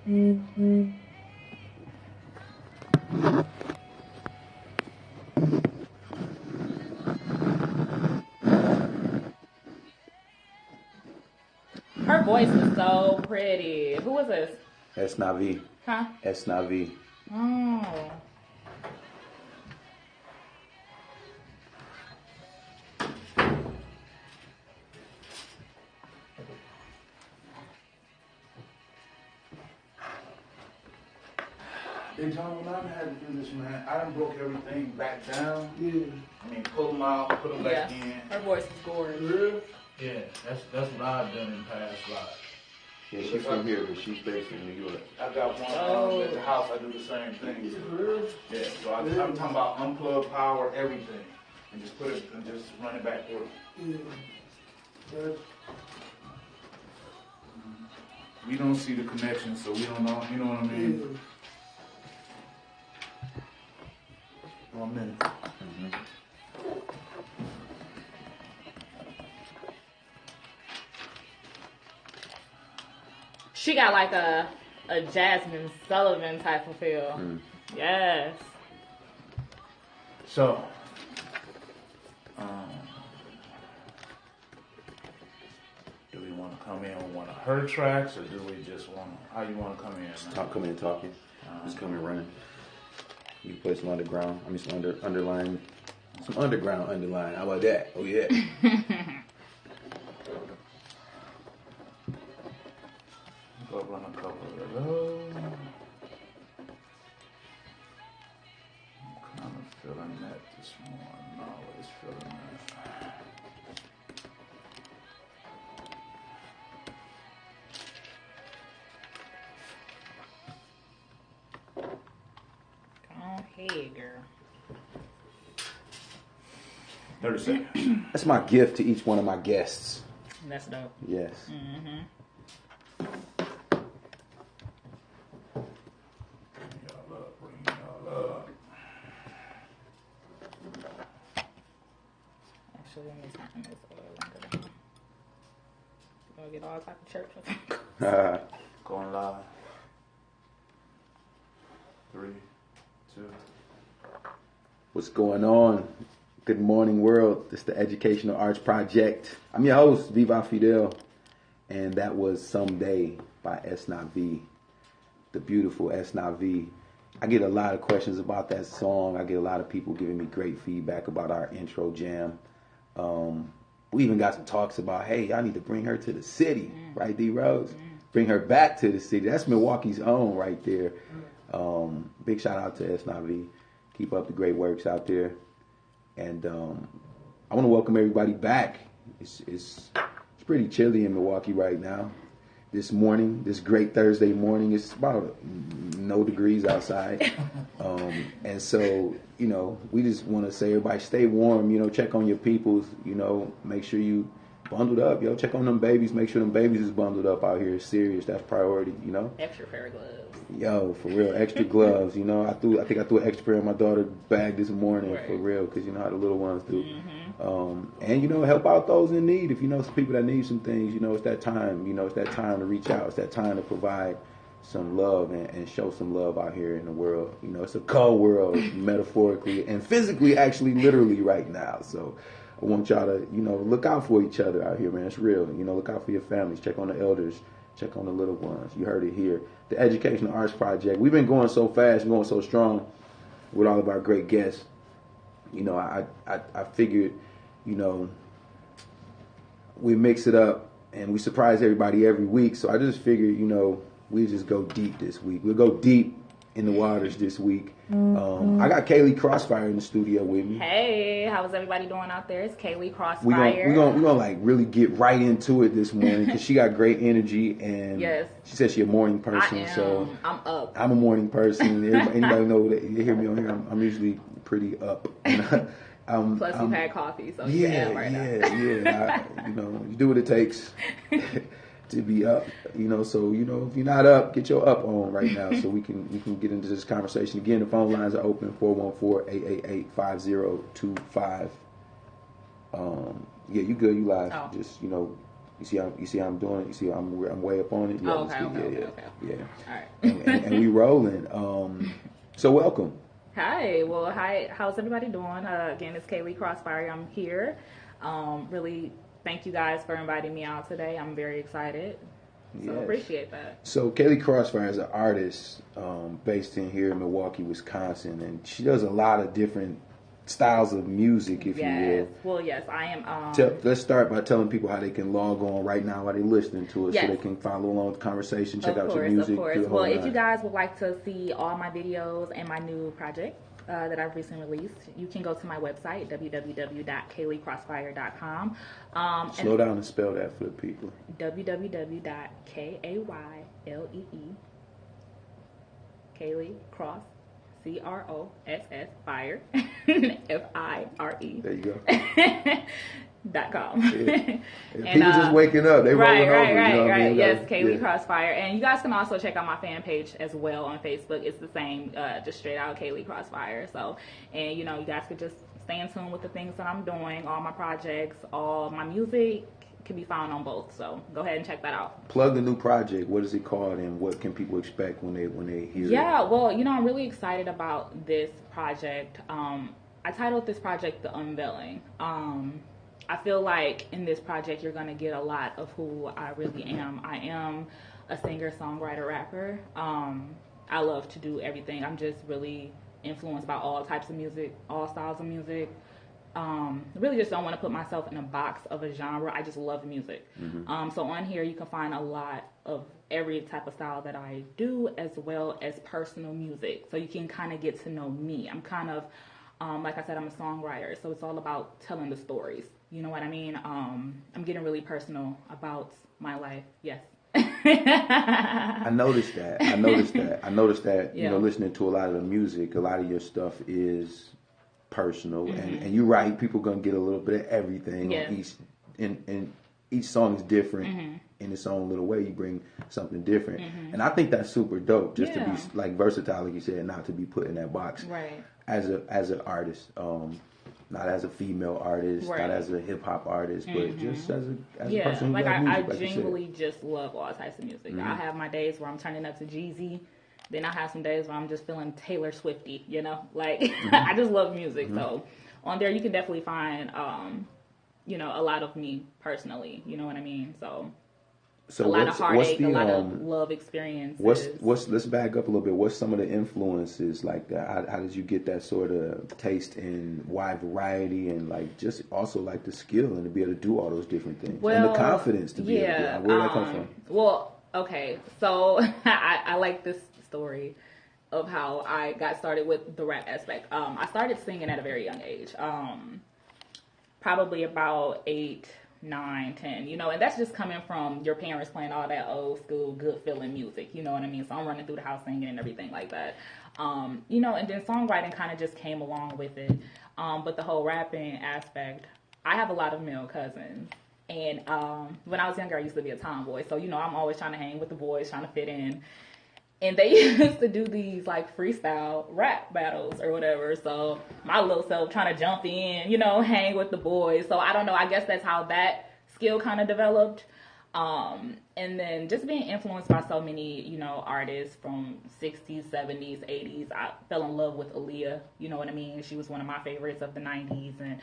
Her voice is so pretty. Who is this? Esnavi. Huh? Esnavi. Oh. Hey John, when I had to do this, man, I done broke everything back down. Yeah. I mean, pull them out, put them back in. Her voice is gorgeous. Really? Yeah, that's what I've done in past lives. Yeah, she's from here, but she's based in New York. I got one at the house. I do the same thing. Yeah, so I'm talking about unplug power, everything, and just put it and just run it back through. Yeah. We don't see the connection, so we don't know. You know what I mean? Yeah. 1 minute. She got like a Jasmine Sullivan type of feel. Yes. So, do we want to come in with one of her tracks, or do we just want? How you want to come in? Come in talking. Just come in running. You play some underground. I mean, some underline. Some underground underline. How about that? Oh yeah. Go run a couple of those. I'm kind of feeling that this morning. Always feeling that. Hey, girl. 30 seconds. That's my gift to each one of my guests. That's dope. Yes. Mm-hmm. Bring y'all up. Actually, let me turn this oil under there. You gonna get all type of church. Going live. 3, 2. What's going on? Good morning, world. This is the Educational Arts Project. I'm your host, Viva Fidel, and that was Someday by Esnavi, the beautiful Esnavi. I get a lot of questions about that song. I get a lot of people giving me great feedback about our intro jam. We even got some talks about, hey, y'all need to bring her to the city, right, D Rose? Bring her back to the city. That's Milwaukee's own right there. Big shout out to Esnavi. Keep up the great works out there. And I want to welcome everybody back. It's pretty chilly in Milwaukee right now. This morning, this great Thursday morning, it's about no degrees outside. And so, you know, we just want to say everybody stay warm, you know, check on your peoples, you know, make sure you bundled up, yo. Check on them babies, make sure them babies is bundled up out here. It's serious, that's priority, you know. Extra pair of gloves. Yo, for real, extra gloves, you know. I think I threw an extra pair in my daughter's bag this morning, right. For real, because you know how the little ones do. And, you know, help out those in need. If you know some people that need some things, you know, it's that time. You know, it's that time to reach out. It's that time to provide some love and show some love out here in the world. You know, it's a cold world, metaphorically and physically, actually, literally right now. So I want y'all to, you know, look out for each other out here, man. It's real. You know, look out for your families. Check on the elders. Check on the little ones. You heard it here. The Educational Arts Project. We've been going so fast, going so strong with all of our great guests. You know, I figured, you know, we mix it up and we surprise everybody every week. So I just figured, you know, we just go deep this week. We'll go deep in the waters this week. I got Kaylee Crossfire in the studio with me. Hey, how's everybody doing out there? It's Kaylee Crossfire. We're gonna like really get right into it this morning because she got great energy and yes. She says she's a morning person. I am. So I'm up. I'm a morning person. Anybody know that you hear me on here? I'm usually pretty up. Plus you've had coffee, so you am right now. Yeah. You know, you do what it takes to be up. You know, so you know if you're not up, get your up on right now, so we can get into this conversation. Again, the phone lines are open 414-888-5025. Yeah, you good? You live? Oh. Just you know, You see how I'm doing it. You see how I'm way up on it. Yeah, Okay. Yeah. All right. and we rolling. So welcome. Hi. Well, hi. How's everybody doing? Again, it's Kaylee Crossfire. I'm here. Really, thank you guys for inviting me out today. I'm very excited. So appreciate that. So Kaylee Crossfire is an artist based in here in Milwaukee, Wisconsin, and she does a lot of different styles of music, if you will. Well, yes, I am. Let's start by telling people how they can log on right now while they're listening to it, so they can follow along with the conversation, check out your music. Of course. Well, if you guys would like to see all my videos and my new project that I've recently released, you can go to my website, www.kayleecrossfire.com. Slow down and spell that for the people. Kaylee Cross, CROSS Fire, FIRE. There you go. .com. Yeah. People just waking up. They rolling over. You know what I mean? Yes, Kaylee Crossfire. And you guys can also check out my fan page as well on Facebook. It's the same, just straight out Kaylee Crossfire. So, and you guys could just stay in tune with the things that I'm doing, all my projects, all my music can be found on both. So go ahead and check that out. Plug the new project. What is it called, and what can people expect when they hear it? Yeah, well, I'm really excited about this project. I titled this project The Unveiling. I feel like in this project you're going to get a lot of who I really am. I am a singer, songwriter, rapper. I love to do everything. I'm just really influenced by all types of music, all styles of music. Really just don't want to put myself in a box of a genre. I just love music. So on here you can find a lot of every type of style that I do, as well as personal music. So you can kind of get to know me. I'm kind of, like I said, I'm a songwriter. So it's all about telling the stories. You know what I mean? I'm getting really personal about my life. Yes. I noticed that. Listening to a lot of the music, a lot of your stuff is personal, and you're right. People gonna get a little bit of everything. Yes. On and each song is different in its own little way. You bring something different, and I think that's super dope. Just to be like versatile, like you said, not to be put in that box. Right. As an artist, not as a female artist, not as a hip hop artist, but just as a person who loves music. I genuinely just love all types of music. I have my days where I'm turning up to Jeezy. Then I have some days where I'm just feeling Taylor Swifty, I just love music. So on there you can definitely find, a lot of me personally, you know what I mean? So a lot of heartache, a lot of love experiences. Let's back up a little bit. What's some of the influences like that? How did you get that sort of taste in wide variety, and like just also like the skill and to be able to do all those different things, and the confidence to be able to do it? Where did that come from? Well, okay, so I like this story of how I got started with the rap aspect. I started singing at a very young age, probably about 8, 9, 10, and that's just coming from your parents playing all that old school good feeling music, you know what I mean? So I'm running through the house singing and everything like that, and then songwriting kind of just came along with it, but the whole rapping aspect, I have a lot of male cousins, and when I was younger I used to be a tomboy, so I'm always trying to hang with the boys, trying to fit in. And they used to do these like freestyle rap battles or whatever. So my little self trying to jump in, hang with the boys. So I don't know. I guess that's how that skill kind of developed. And then just being influenced by so many, artists from 60s, 70s, 80s. I fell in love with Aaliyah. You know what I mean? She was one of my favorites of the 90s. And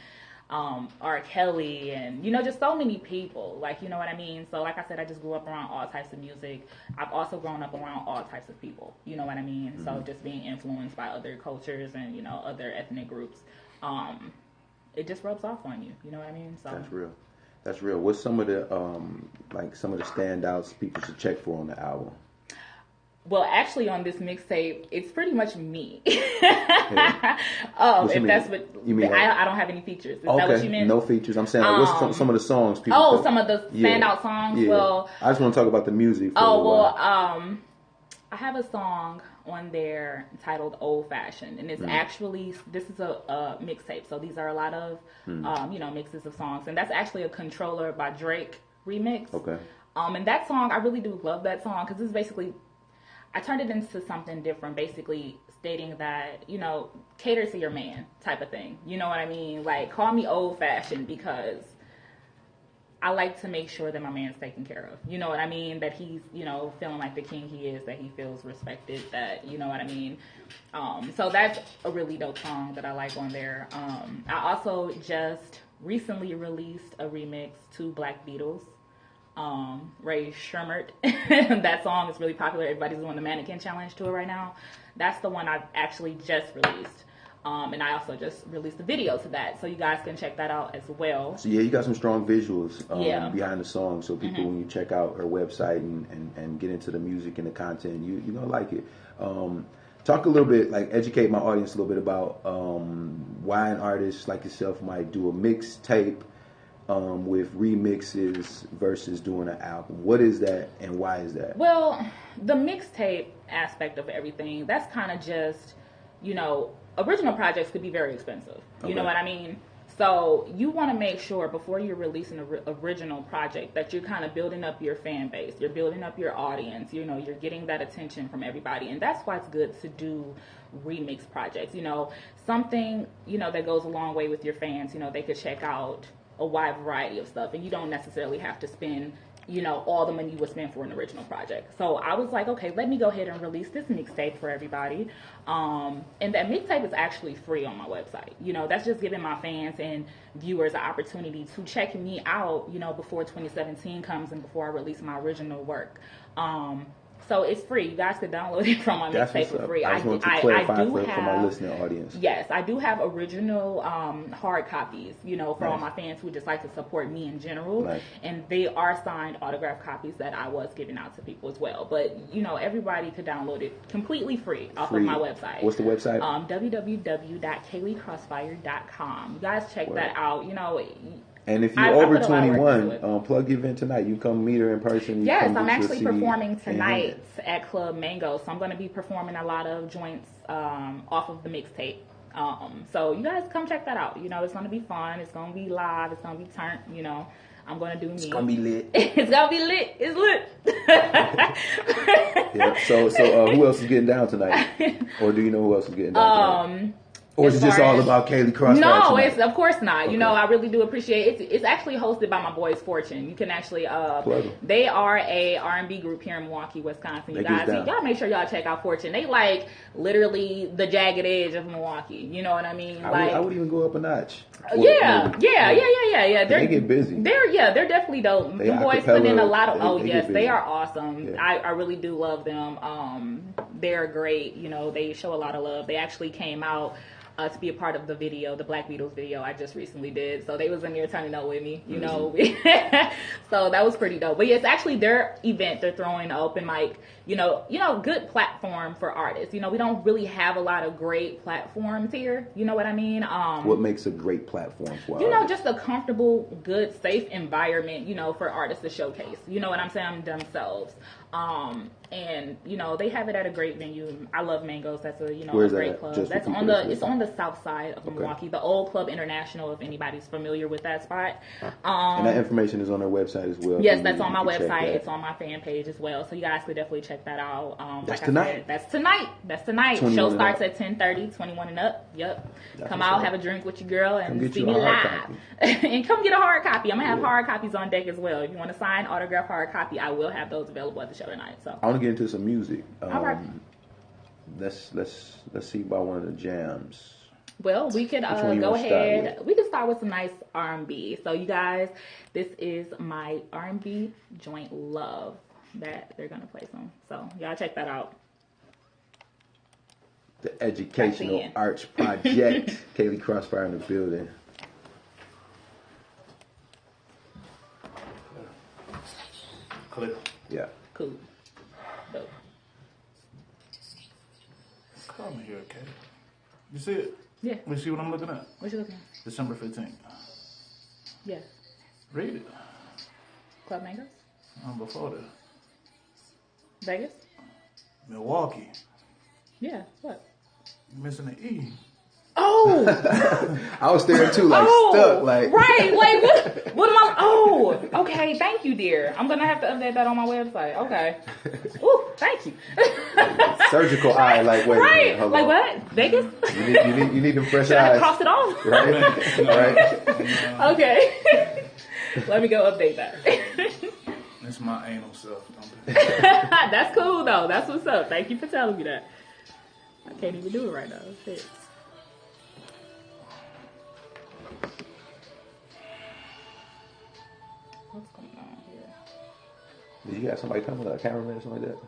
R. Kelly, and just so many people, like, you know what I mean? So like I said, I just grew up around all types of music. I've also grown up around all types of people, you know what I mean? So just being influenced by other cultures and other ethnic groups, it just rubs off on you, you know what I mean? So that's real. What's some of the some of the standouts people should check for on the album? Well, actually, on this mixtape, it's pretty much me. Yeah. If that's what you mean, I don't have any features. Is that what you meant? No features. I'm saying, what's some of the songs people? Some of the standout songs. Yeah. Well, I just want to talk about the music. I have a song on there titled "Old Fashioned," and it's actually this is a mixtape. So these are a lot of mixes of songs, and that's actually a Controller by Drake remix. Okay. And that song, I really do love that song because it's basically, I turned it into something different, basically stating that, cater to your man type of thing. You know what I mean? Like, call me old fashioned because I like to make sure that my man's taken care of. You know what I mean? That he's, you know, feeling like the king he is, that he feels respected, that, you know what I mean? So that's a really dope song that I like on there. I also just recently released a remix to Black Beatles. Ray Shermert. That song is really popular. Everybody's doing the mannequin challenge tour right now. That's the one I've actually just released. And I also just released a video to that, so you guys can check that out as well. So yeah, you got some strong visuals behind the song, so people when you check out her website and get into the music and the content, you're gonna like it. Talk a little bit, like educate my audience a little bit about why an artist like yourself might do a mixtape with remixes versus doing an album. What is that and why is that? Well, the mixtape aspect of everything, that's kind of just, you know, original projects could be very expensive. You know what I mean? So you want to make sure before you're releasing an original project that you're kind of building up your fan base. You're building up your audience. You know, you're getting that attention from everybody. And that's why it's good to do remix projects. You know, something, you know, that goes a long way with your fans. You know, they could check out a wide variety of stuff, and you don't necessarily have to spend, you know, all the money you would spend for an original project. So I was like, okay, let me go ahead and release this mixtape for everybody. And that mixtape is actually free on my website. You know, that's just giving my fans and viewers an opportunity to check me out, you know, before 2017 comes and before I release my original work. So it's free. You guys could download it from my mixtape for free. I just want to clarify for my listening audience. Yes, I do have original hard copies, you know, for all my fans who just like to support me in general. Nice. And they are signed autographed copies that I was giving out to people as well. But, you know, everybody could download it completely free off of my website. What's the website? www.kayleecrossfire.com. You guys check that out. You know, and if you're over 21, plug your event tonight. You come meet her in person. Yes, I'm actually performing tonight at Club Mango. So I'm going to be performing a lot of joints off of the mixtape. So you guys come check that out. You know, it's going to be fun. It's going to be live. It's going to be turned, you know. I'm going to do me. It's going to be lit. It's going to be lit. It's lit. Yeah. So who else is getting down tonight? Or do you know who else is getting down tonight? Or is it just all about Kaylee Crossfire? No, it's of course not. Okay. You know, I really do appreciate it. It's actually hosted by my boys Fortune. You can actually they are a R&B group here in Milwaukee, Wisconsin. You guys, y'all make sure y'all check out Fortune. They like literally the jagged edge of Milwaukee. You know what I mean? I would even go up a notch. Yeah. They get busy. They're definitely dope. The boys put in a lot of they are awesome. Yeah. I really do love them. They're great. You know, they show a lot of love. They actually came out to be a part of the video, the Black Beatles video I just recently did. So they was in there turning up with me, you know. So that was pretty dope. But yeah, it's actually their event. They're throwing an open mic, you know, good platform for artists. You know, we don't really have a lot of great platforms here. You know what I mean? What makes a great platform for artists? You know, just a comfortable, good, safe environment, you know, for artists to showcase. You know what I'm saying? Themselves. And you know, they have it at a great venue. I love Mangoes. That's a great club. That's on the south side of Milwaukee, the Old Club International, if anybody's familiar with that spot. And that information is on their website as well. Yes, that's on my website. It's on my fan page as well. So you guys could definitely check that out. That's tonight. That's tonight. Show starts at 10:30. 21 and up. Yep. Come out, have a drink with your girl, and see me live. And come get a hard copy. I'm gonna have hard copies on deck as well. If you want to sign autograph hard copy, I will have those available at the show tonight. So I want to get into some music. All right. Let's see about one of the jams. Well, we could go ahead. We could start with some nice R&B. So you guys, this is my R&B joint Love that they're gonna play soon. So y'all check that out. The Educational Arts Project. Kaylee Crossfire in the building. Click. Yeah. Cool. Dope. Come here, Kay. You see it? Yeah. You see what I'm looking at? What you looking at? December 15th. Yeah. Read it. Club Mangoes? Before that. Vegas? Milwaukee. Yeah. What? You're missing an E. Oh! I was there too, stuck. Right. Like, what am I? Oh, okay. Thank you, dear. I'm going to have to update that on my website. Okay. Ooh, thank you. Surgical eye, wait. Right. Like, what? Vegas? You need them fresh Should I eyes. cross it off? Right. Okay. Let me go update that. That's my anal self. That's cool though. That's what's up. Thank you for telling me that. I can't even do it right now. Shit. What's going on here? Did you have somebody come, like a cameraman or something like that?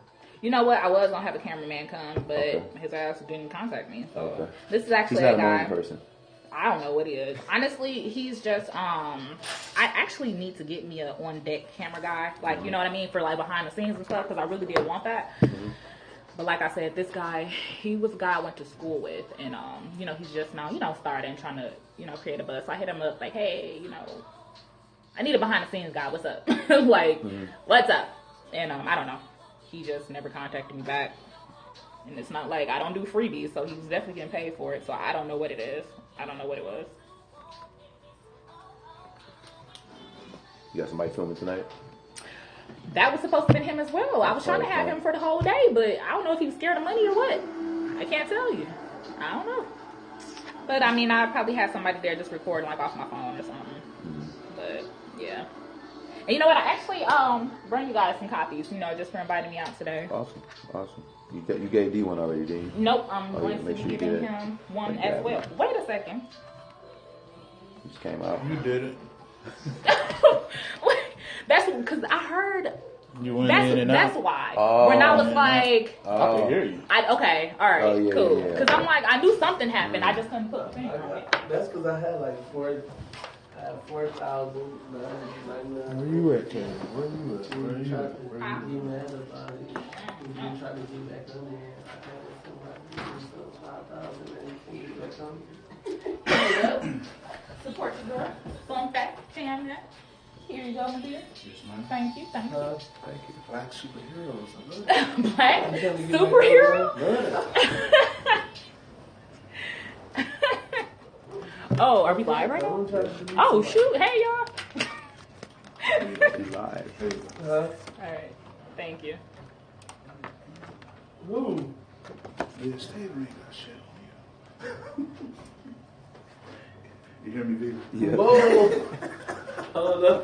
You know what? I was gonna have a cameraman come, but Okay. his ass didn't contact me. So Okay. this is actually He's not a a guy. morning person. I don't know what he is. Honestly, he's just I actually need to get me a on deck camera guy, like you know what I mean, for like behind the scenes and stuff, because I really did want that. But like I said, this guy, he was a guy I went to school with, and you know, he's just now, you know, starting trying to, you know, create a buzz. So I hit him up like, hey, you know, I need a behind the scenes guy. What's up? Like, what's up? And I don't know. He just never contacted me back. And it's not like I don't do freebies, so he was definitely getting paid for it. So I don't know what it is. I don't know what it was. You got somebody filming tonight? That was supposed to be him as well. I was trying to have him for the whole day, but I don't know if he was scared of money or what. I can't tell you. I don't know. But I mean, I probably have somebody there just recording like off my phone or something. But yeah. And you know what? I actually bring you guys some copies, you know, just for inviting me out today. Awesome. You gave D one already, didn't you? Nope, I'm going make to sure be you giving get it. him one Like as that. well. Wait a second. He just came out. You did it. That's because I heard. You went in and That's out. why. Oh, when I was man. like, I can hear you. okay, all right, Oh, yeah, cool. yeah. Because I'm like, I knew something happened. I just couldn't put a finger on it. That's because I had like 4,000. Where you at, Kaylee? Where you at? Where you at? Where you at? He mad about it. He been trying to get back on there. I had somebody 5,000 and he can get back on there. Support your girl. Fun fact, Tam, that. Here you go, my dear. Yes, ma'am. Thank you. Thank you. Black superheroes. I love it. Black I'm trying to get superhero? back Oh, are we live right now? on there. I'm trying to Oh, shoot. Hey, y'all. He's live. All right. Thank you. Ooh. Yeah, stay ring got shit on you. You hear me, baby? Yeah. Whoa. Hold up.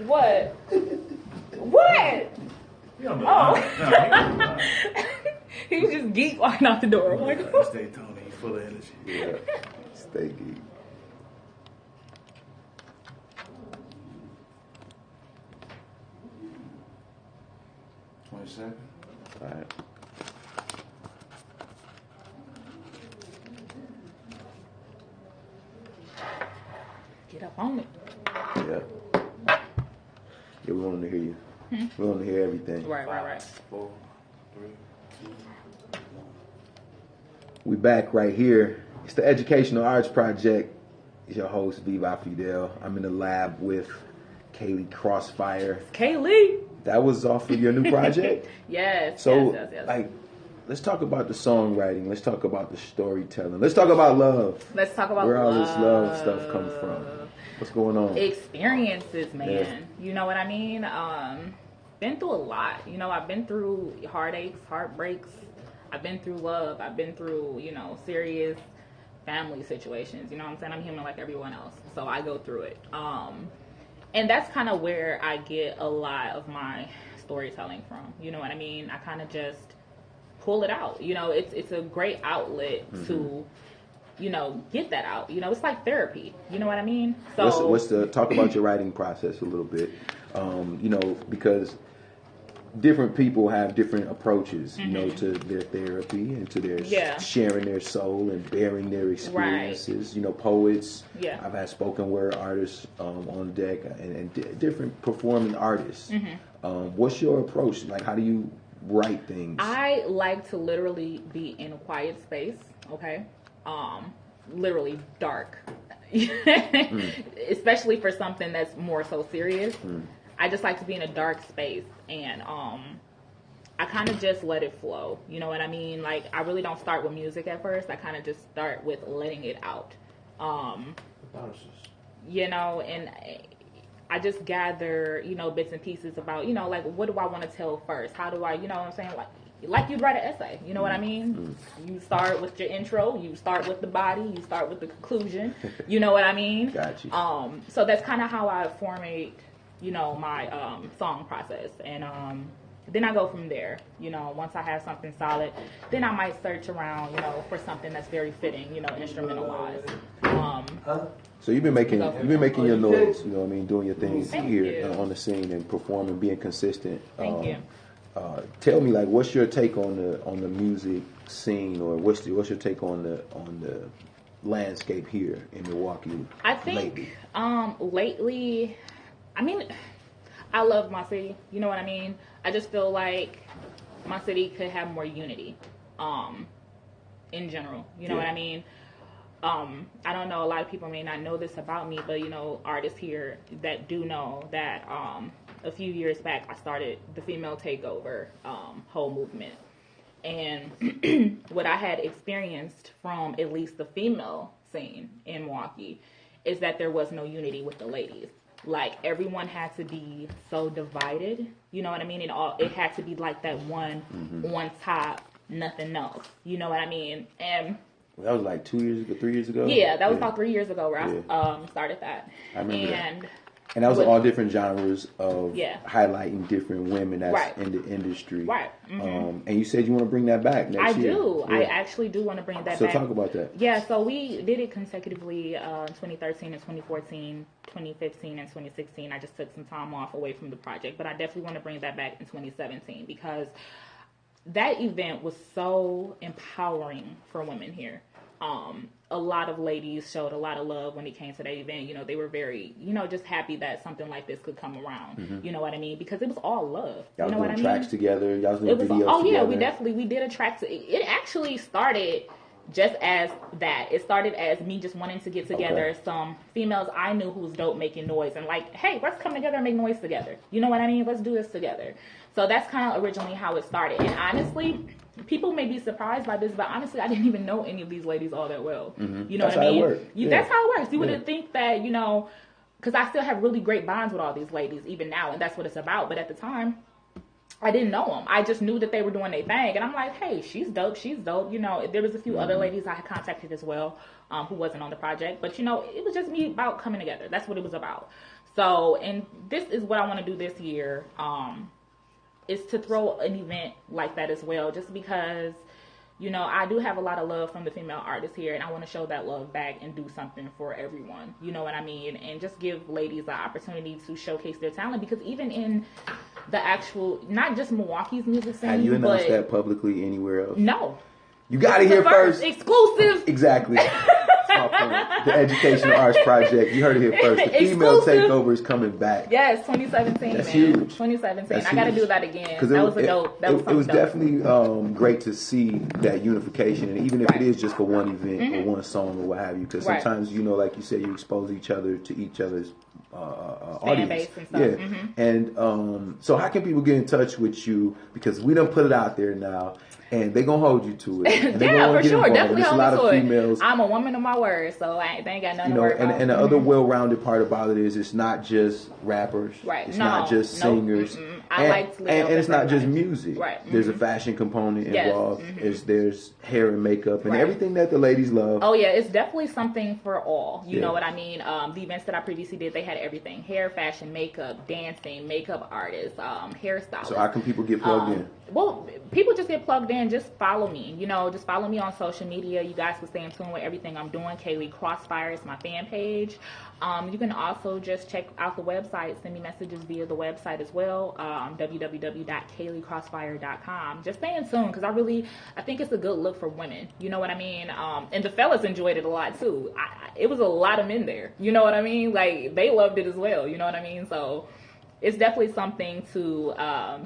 What? What? You don't know. Oh. No, He was just geek walking out the door. I'm like, that's Daytona. He's full of energy. Yeah. Stay geek. Second. All right. get up on it. Yeah. Yeah, we want to hear you. We want to hear everything. Right. 4, 3, 2. We back right here. It's the Educational Arts Project. It's your host, vivafidel. I'm in the lab with Kaylee Crossfire. Kaylee. That was off of your new project? Yes. So, yes. like, let's talk about the songwriting. Let's talk about the storytelling. Let's talk about love. Let's talk about where all this love stuff comes from. What's going on? Experiences, man. Yeah. You know what I mean? Been through a lot. You know, I've been through heartaches, heartbreaks. I've been through love. I've been through, you know, serious family situations. You know what I'm saying? I'm human like everyone else. So I go through it. And that's kind of where I get a lot of my storytelling from. You know what I mean? I kind of just pull it out. You know, it's a great outlet to, you know, get that out. You know, it's like therapy. You know what I mean? So what's the talk about your writing process a little bit? You know, because different people have different approaches, you know, to their therapy and to their sharing their soul and bearing their experiences. You know, poets. Yeah. I've had spoken word artists on deck and different performing artists. What's your approach? Like, how do you write things? I like to literally be in a quiet space. Okay. Literally dark. Especially for something that's more so serious. I just like to be in a dark space and I kind of just let it flow. You know what I mean? Like, I really don't start with music at first. I kind of just start with letting it out. You know, and I just gather, bits and pieces about, like, what do I want to tell first? How do I, you know what I'm saying? Like you'd write an essay, you know what I mean? You start with your intro, you start with the body, you start with the conclusion, you know what I mean? Got you. So that's kind of how I formate, my song process. And then I go from there, once I have something solid, then I might search around, for something that's very fitting, instrumental-wise. So you've been making your noise, you know what I mean, doing your things Thank here you. on the scene and performing, being consistent. Thank you. Tell me, like, what's your take on the music scene, or what's your take on the landscape here in Milwaukee? I think lately, I mean, I love my city. You know what I mean? I just feel like my city could have more unity, in general. You know what I mean? I don't know, a lot of people may not know this about me, but artists here that do know that a few years back I started the female takeover whole movement. And what I had experienced from at least the female scene in Milwaukee is that there was no unity with the ladies. Like, everyone had to be so divided, you know what I mean? It had to be like that one on top, nothing else, you know what I mean? And that was like 3 years ago? Yeah, that was about 3 years ago where I started that. I remember that. And that was all different genres of highlighting different women that's in the industry. Right. And you said you want to bring that back next year. I do. Yeah. I actually do want to bring that back. So talk about that. Yeah, so we did it consecutively 2013 and 2014, 2015 and 2016. I just took some time off away from the project, but I definitely want to bring that back in 2017 because that event was so empowering for women here. A lot of ladies showed a lot of love when it came to that event. They were very, just happy that something like this could come around. You know what I mean? Because it was all love. Y'all you know was doing doing tracks together. Y'all was doing videos together. We did a track. It actually started just as that. It started as me just wanting to get together some females I knew who was dope making noise and like, hey, let's come together and make noise together. You know what I mean? Let's do this together. So that's kind of originally how it started. And honestly, people may be surprised by this, but honestly, I didn't even know any of these ladies all that well. You know that's what I mean? How it works. That's how it works. You wouldn't think that, because I still have really great bonds with all these ladies, even now, and that's what it's about. But at the time, I didn't know them. I just knew that they were doing their thing. And I'm like, hey, she's dope. There was a few other ladies I had contacted as well who wasn't on the project. But, it was just me about coming together. That's what it was about. So, and this is what I want to do this year. Is to throw an event like that as well, just because, I do have a lot of love from the female artists here, and I want to show that love back and do something for everyone, you know what I mean? And just give ladies the opportunity to showcase their talent, because even in the actual, not just Milwaukee's music scene, have you announced that publicly anywhere else? No. You got to hear first. Exclusive. Exactly. The Educational Arts Project. You heard it here first. The female takeover is coming back. Yes, 2017. That's man. huge. 2017. That's I got to huge. do that again. That was a dope. It was definitely great to see that unification, and even if it is just for one event or one song or what have you, because sometimes like you said, you expose each other to each other's audience. Base and stuff. Yeah. And so how can people get in touch with you? Because we done put it out there now. And they're going to hold you to it. And yeah, for sure. Definitely hold me to it. Females, I'm a woman of my word, so they ain't got nothing to worry about. And the other well-rounded part about it is it's not just rappers. Right. It's not just singers. I like to and it's not just music. Right. There's a fashion component involved. There's hair and makeup and everything that the ladies love. Oh, yeah. It's definitely something for all. You know what I mean? The events that I previously did, they had everything. Hair, fashion, makeup, dancing, makeup artists, hairstylists. So how can people get plugged in? Well, people just get plugged in. Just follow me. Just follow me on social media. You guys can stay in tune with everything I'm doing. Kaylee Crossfire is my fan page. You can also just check out the website. Send me messages via the website as well. www.kayleecrossfire.com. Just stay in tune because I think it's a good look for women. You know what I mean? And the fellas enjoyed it a lot too. It was a lot of men there. You know what I mean? Like, they loved it as well. You know what I mean? So it's definitely something to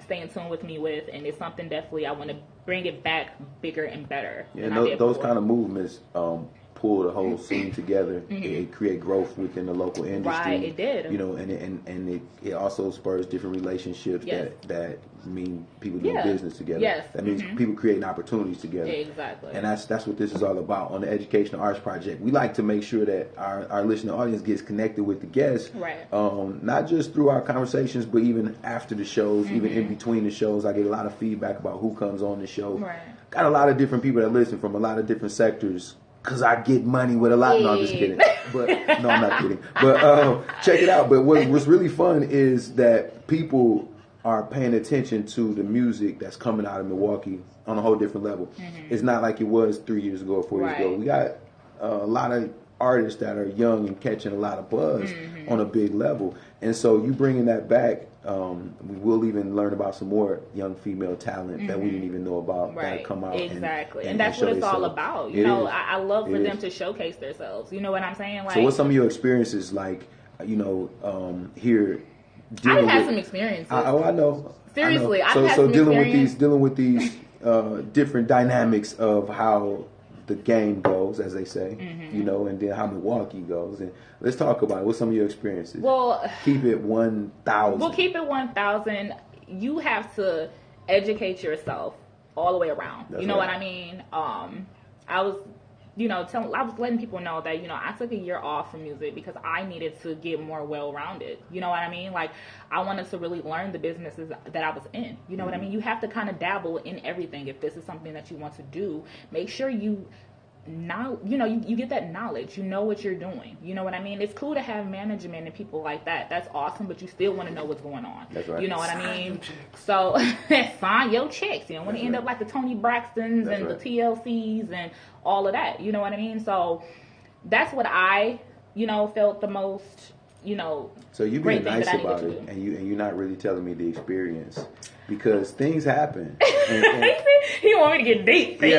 stay in tune with me with, and it's something definitely I want to bring it back bigger and better. Yeah, those kind of movements pull the whole scene together. It create growth within the local industry. Right, it did. You know, and it also spurs different relationships that mean people doing business together. Yes. That means people creating opportunities together. Exactly. And that's what this is all about on the Educational Arts Project. We like to make sure that our listening audience gets connected with the guests. Right. Not just through our conversations, but even after the shows, even in between the shows. I get a lot of feedback about who comes on the show. Right. Got a lot of different people that listen from a lot of different sectors. Cause I get money with a lot. No, I'm just kidding. But no, I'm not kidding. But check it out. But what's really fun is that people are paying attention to the music that's coming out of Milwaukee on a whole different level. It's not like it was 3 years ago or 4 years ago. We got a lot of artists that are young and catching a lot of buzz on a big level. And so you bringing that back, we will even learn about some more young female talent that we didn't even know about that come out. Exactly. And that's what it's all about. You know, I love for them to showcase themselves. You know what I'm saying? Like, so what's some of your experiences like, you know, here? I've had some experiences. I know. Seriously, I know. I've had some experience. dealing with these different dynamics of how the game goes, as they say, you know, and then how Milwaukee goes. And let's talk about it. What's some of your experiences? Well, keep it 1,000. Well, keep it 1,000. You have to educate yourself all the way around. That's you know right. what I mean? I was, you know, I was letting people know that, you know, I took a year off from music because I needed to get more well-rounded. You know what I mean? Like, I wanted to really learn the businesses that I was in. You know what I mean? You have to kind of dabble in everything. If this is something that you want to do, make sure you get that knowledge. You know what you're doing. You know what I mean? It's cool to have management and people like that. That's awesome, but you still want to know what's going on. That's right. You know what I mean? So sign your checks. You don't want to end up like the Tony Braxtons and the TLCs and all of that. You know what I mean? So that's what I, you know, felt the most, you know. So you being nice about it, and you're not really telling me the experience. Because things happen. And he want me to get deep. Well,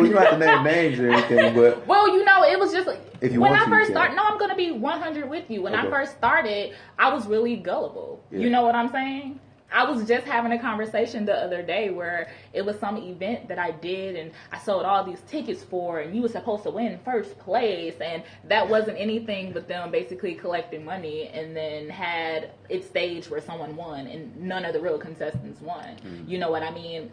you don't have to name names or anything, but... Well, you know, it was just like... When I first started... No, I'm going to be 100 with you. When I first started, I was really gullible. Yeah. You know what I'm saying? I was just having a conversation the other day where it was some event that I did and I sold all these tickets for, and you were supposed to win first place, and that wasn't anything but them basically collecting money, and then had it staged where someone won and none of the real contestants won. You know what I mean?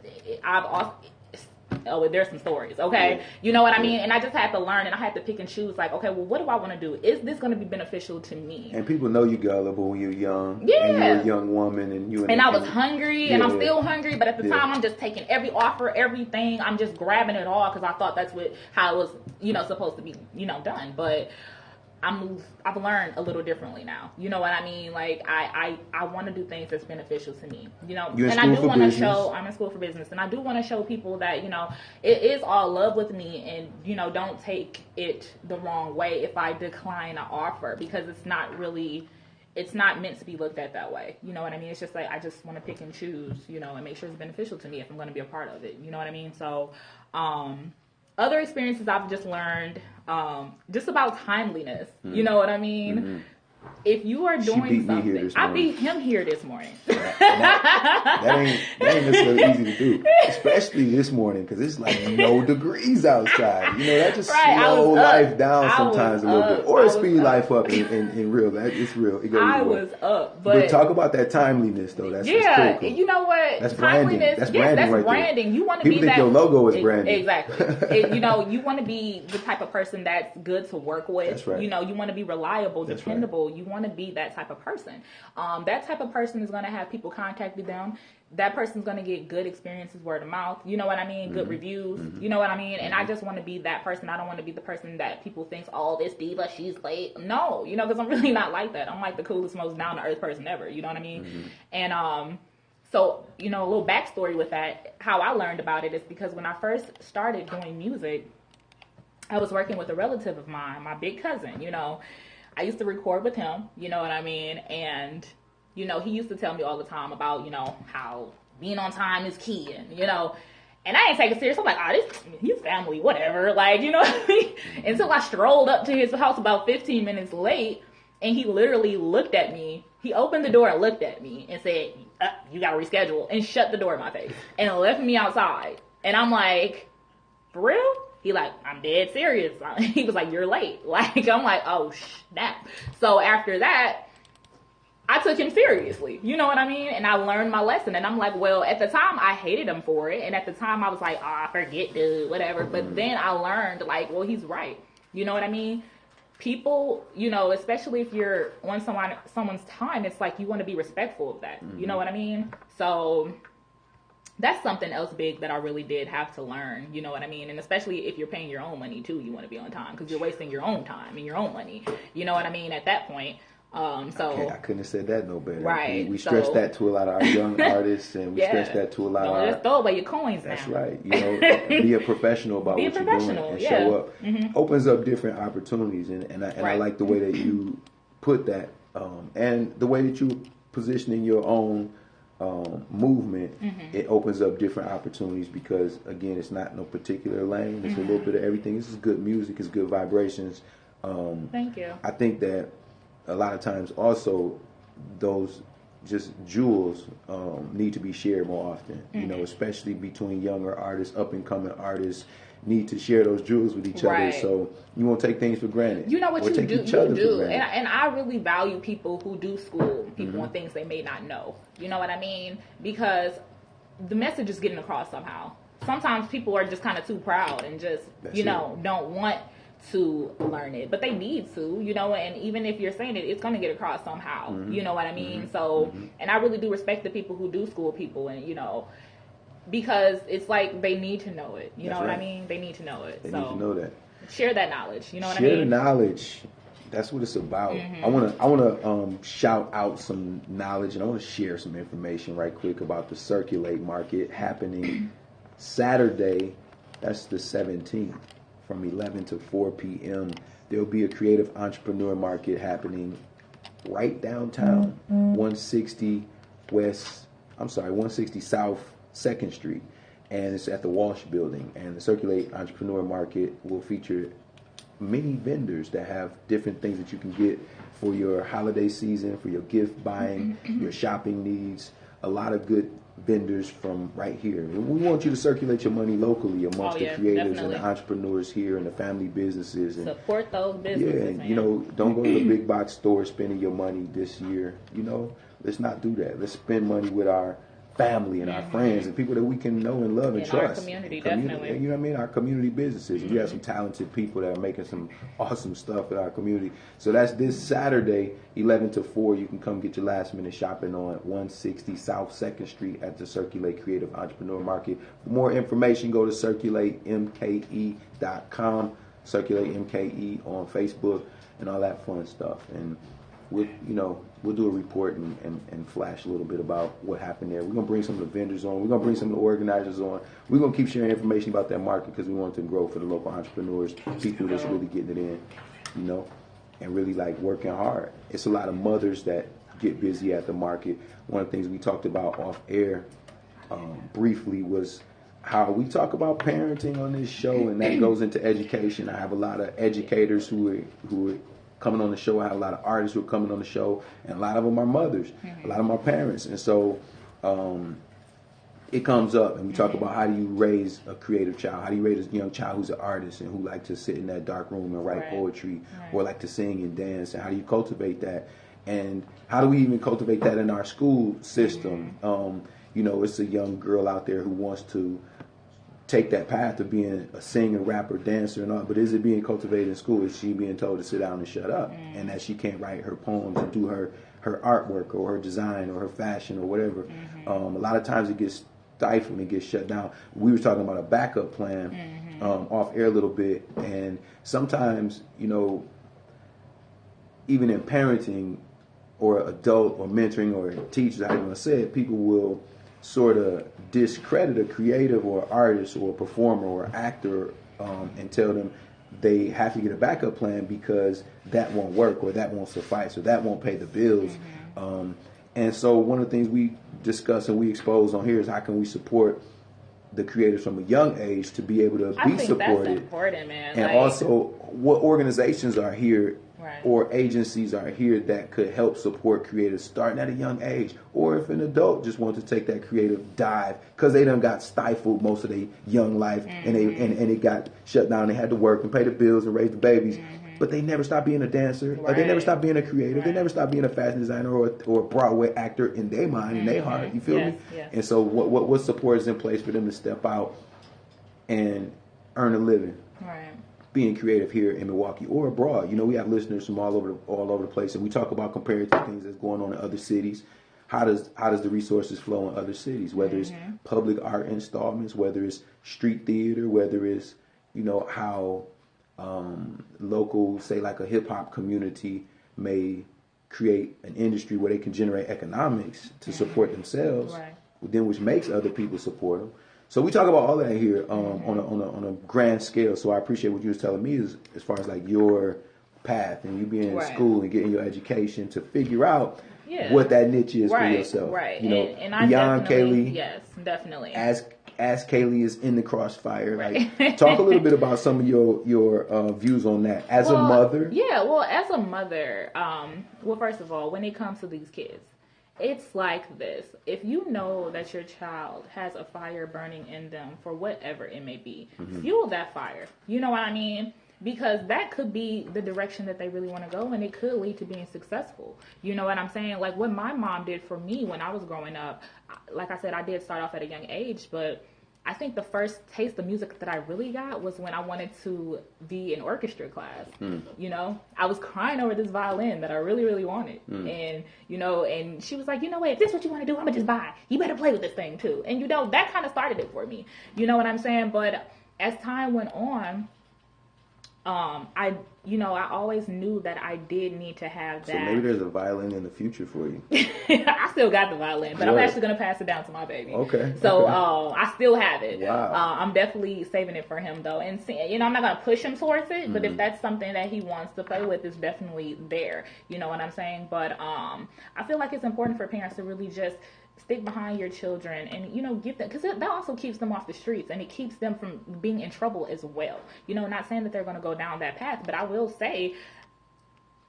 There's some stories, okay? Yeah. You know what I mean? And I just had to learn, and I had to pick and choose, like, okay, well, what do I want to do? Is this going to be beneficial to me? And people know you gullible when you're young. Yeah. And you're a young woman, and I was hungry, and I'm still hungry, but at the time, I'm just taking every offer, everything. I'm just grabbing it all because I thought that's how it was, you know, supposed to be, you know, done. But I've learned a little differently now. You know what I mean? Like, I want to do things that's beneficial to me. You know, and I do want to show, I'm in school for business, and I do want to show people that, you know, it is all love with me, and, you know, don't take it the wrong way if I decline an offer, because it's not meant to be looked at that way. You know what I mean? It's just like, I just want to pick and choose, you know, and make sure it's beneficial to me if I'm going to be a part of it. You know what I mean? So, other experiences I've just learned, just about timeliness. You know what I mean? If you are doing something, I beat him here this morning. That ain't necessarily easy to do, especially this morning because it's like no degrees outside. You know, that just slow life down sometimes a little bit, or speed life up in real. It's real. It goes I was up, but talk about that timeliness though. That's cool. You know what? That's branding. That's branding. That's right branding. There. You want to be that. People think your logo is branding. Exactly. You know, you want to be the type of person that's good to work with. That's right. You know, you want to be reliable, dependable. You want to be that type of person. That type of person is going to have people contacting them. That person's going to get good experiences, word of mouth. You know what I mean? Good reviews. You know what I mean? And I just want to be that person. I don't want to be the person that people think, oh, this diva, she's late. No, you know, because I'm really not like that. I'm like the coolest, most down-to-earth person ever. You know what I mean? And so, you know, a little backstory with that, how I learned about it is because when I first started doing music, I was working with a relative of mine, my big cousin, you know. I used to record with him, you know what I mean? And, you know, he used to tell me all the time about, you know, how being on time is key and, you know, and I ain't take it serious. I'm like, he's family, whatever. Like, you know what I mean? Until I strolled up to his house about 15 minutes late and he literally looked at me. He opened the door and looked at me and said, you got to reschedule, and shut the door in my face and left me outside. And I'm like, for real? He like, I'm dead serious. He was like, you're late. Like, I'm like, oh, snap. So after that, I took him seriously. You know what I mean? And I learned my lesson. And I'm like, well, at the time, I hated him for it. And at the time, I was like, forget, dude, whatever. But then I learned, like, well, he's right. You know what I mean? People, you know, especially if you're on someone's time, it's like you want to be respectful of that. You know what I mean? So that's something else big that I really did have to learn, you know what I mean? And especially if you're paying your own money too, you want to be on time because you're wasting your own time and your own money, you know what I mean, at that point. I couldn't have said that no better. Right. We stress that to a lot of our young artists, and we stress that to a lot of our... Just throw away your coins That's now. right. You know, be a professional about what you're doing and show up. Opens up different opportunities, and I like the way that you put that, and the way that you positioning your own movement. It opens up different opportunities because, again, it's not no particular lane. It's a little bit of everything. This is good music. It's good vibrations. Thank you. I think that a lot of times also those just jewels need to be shared more often, you know, especially between younger artists, up and coming artists need to share those jewels with each other. So you won't take things for granted. You know what you do, you and I really value people who do school people on things they may not know. You know what I mean? Because the message is getting across somehow. Sometimes people are just kind of too proud and just, don't want to learn it, but they need to, you know, and even if you're saying it, it's going to get across somehow, you know what I mean? So, and I really do respect the people who do school people, and, you know, because it's like they need to know it, you know what I mean? They need to know it. They need to know that. Share that knowledge, you know what I mean? mean? Share the knowledge. That's what it's about. I want to shout out some knowledge, and I want to share some information right quick about the Circulate Market happening Saturday. That's the 17th. From 11 to 4 p.m. There'll be a creative entrepreneur market happening right downtown, 160 South 2nd Street. And it's at the Walsh Building. And the Circulate Entrepreneur Market will feature many vendors that have different things that you can get for your holiday season, for your gift buying, your shopping needs. A lot of good vendors from right here. We want you to circulate your money locally amongst the creators and the entrepreneurs here and the family businesses. And support those businesses. Yeah, and you know, don't go to the big box store spending your money this year. You know, let's not do that. Let's spend money with our family and our friends and people that we can know and love and trust. Our community, definitely. You know what I mean? Our community businesses. We have some talented people that are making some awesome stuff in our community. So that's this Saturday, 11 to 4. You can come get your last minute shopping on 160 South 2nd Street at the Circulate Creative Entrepreneur Market. For more information, go to circulatemke.com, Circulate MKE on Facebook, and all that fun stuff. And we'll do a report and flash a little bit about what happened there. We're going to bring some of the vendors on. We're going to bring some of the organizers on. We're going to keep sharing information about that market because we want it to grow for the local entrepreneurs, people that's really getting it in, you know, and really like working hard. It's a lot of mothers that get busy at the market. One of the things we talked about off air briefly was how we talk about parenting on this show, and that goes into education. I have a lot of educators who are coming on the show. I have a lot of artists who are coming on the show, and a lot of them are mothers, a lot of them are parents. And so it comes up, and we talk about how do you raise a creative child? How do you raise a young child who's an artist and who like to sit in that dark room and write poetry or like to sing and dance? And how do you cultivate that? And how do we even cultivate that in our school system? You know, it's a young girl out there who wants to take that path of being a singer, rapper, dancer, and all, but is it being cultivated in school? Is she being told to sit down and shut up, and that she can't write her poems and do her artwork or her design or her fashion or whatever? A lot of times it gets stifled and it gets shut down. We were talking about a backup plan off air a little bit, and sometimes, you know, even in parenting or adult or mentoring or teachers, how you want to say it, people will sort of discredit a creative or artist or a performer or actor and tell them they have to get a backup plan because that won't work or that won't suffice or that won't pay the bills. And so one of the things we discuss and we expose on here is how can we support the creators from a young age to be able to be supported. That's important, man. And also what organizations are here or agencies are here that could help support creators starting at a young age, or if an adult just wants to take that creative dive because they done got stifled most of their young life and it got shut down. They had to work and pay the bills and raise the babies, but they never stopped being a dancer, or they never stopped being a creative, they never stopped being a fashion designer or a Broadway actor in their mind, in their heart. You feel me? Yes. And so what support is in place for them to step out and earn a living? Right. Being creative here in Milwaukee or abroad. You know, we have listeners from all over the place, and we talk about comparative things that's going on in other cities. How does the resources flow in other cities? Whether it's public art installments, whether it's street theater, whether it's, you know, how local, say like a hip hop community may create an industry where they can generate economics to support themselves, then which makes other people support them. So we talk about all that here on a grand scale. So I appreciate what you was telling me as far as like your path and you being in school and getting your education to figure out what that niche is for yourself. Right. You know, and beyond Kaylee. Yes, definitely. As Kaylee is in the crossfire, like talk a little bit about some of your views on that as a mother. Yeah, well, as a mother, well, first of all, when it comes to these kids, it's like this. If you know that your child has a fire burning in them for whatever it may be, fuel that fire. You know what I mean? Because that could be the direction that they really want to go, and it could lead to being successful. You know what I'm saying? Like what my mom did for me when I was growing up, like I said, I did start off at a young age, but I think the first taste of music that I really got was when I wanted to be in orchestra class. You know, I was crying over this violin that I really, really wanted. And, you know, and she was like, you know what, if this is what you want to do, I'm going to just buy. You better play with this thing too. And, you know, that kind of started it for me. You know what I'm saying? But as time went on, I always knew that I did need to have that. So maybe there's a violin in the future for you. I still got the violin, but I'm actually going to pass it down to my baby. Okay. So I still have it. Wow. I'm definitely saving it for him, though. And, you know, I'm not going to push him towards it, but if that's something that he wants to play with, it's definitely there. You know what I'm saying? But I feel like it's important for parents to really just stick behind your children and, you know, get them, because that also keeps them off the streets and it keeps them from being in trouble as well. You know, not saying that they're going to go down that path, but I will say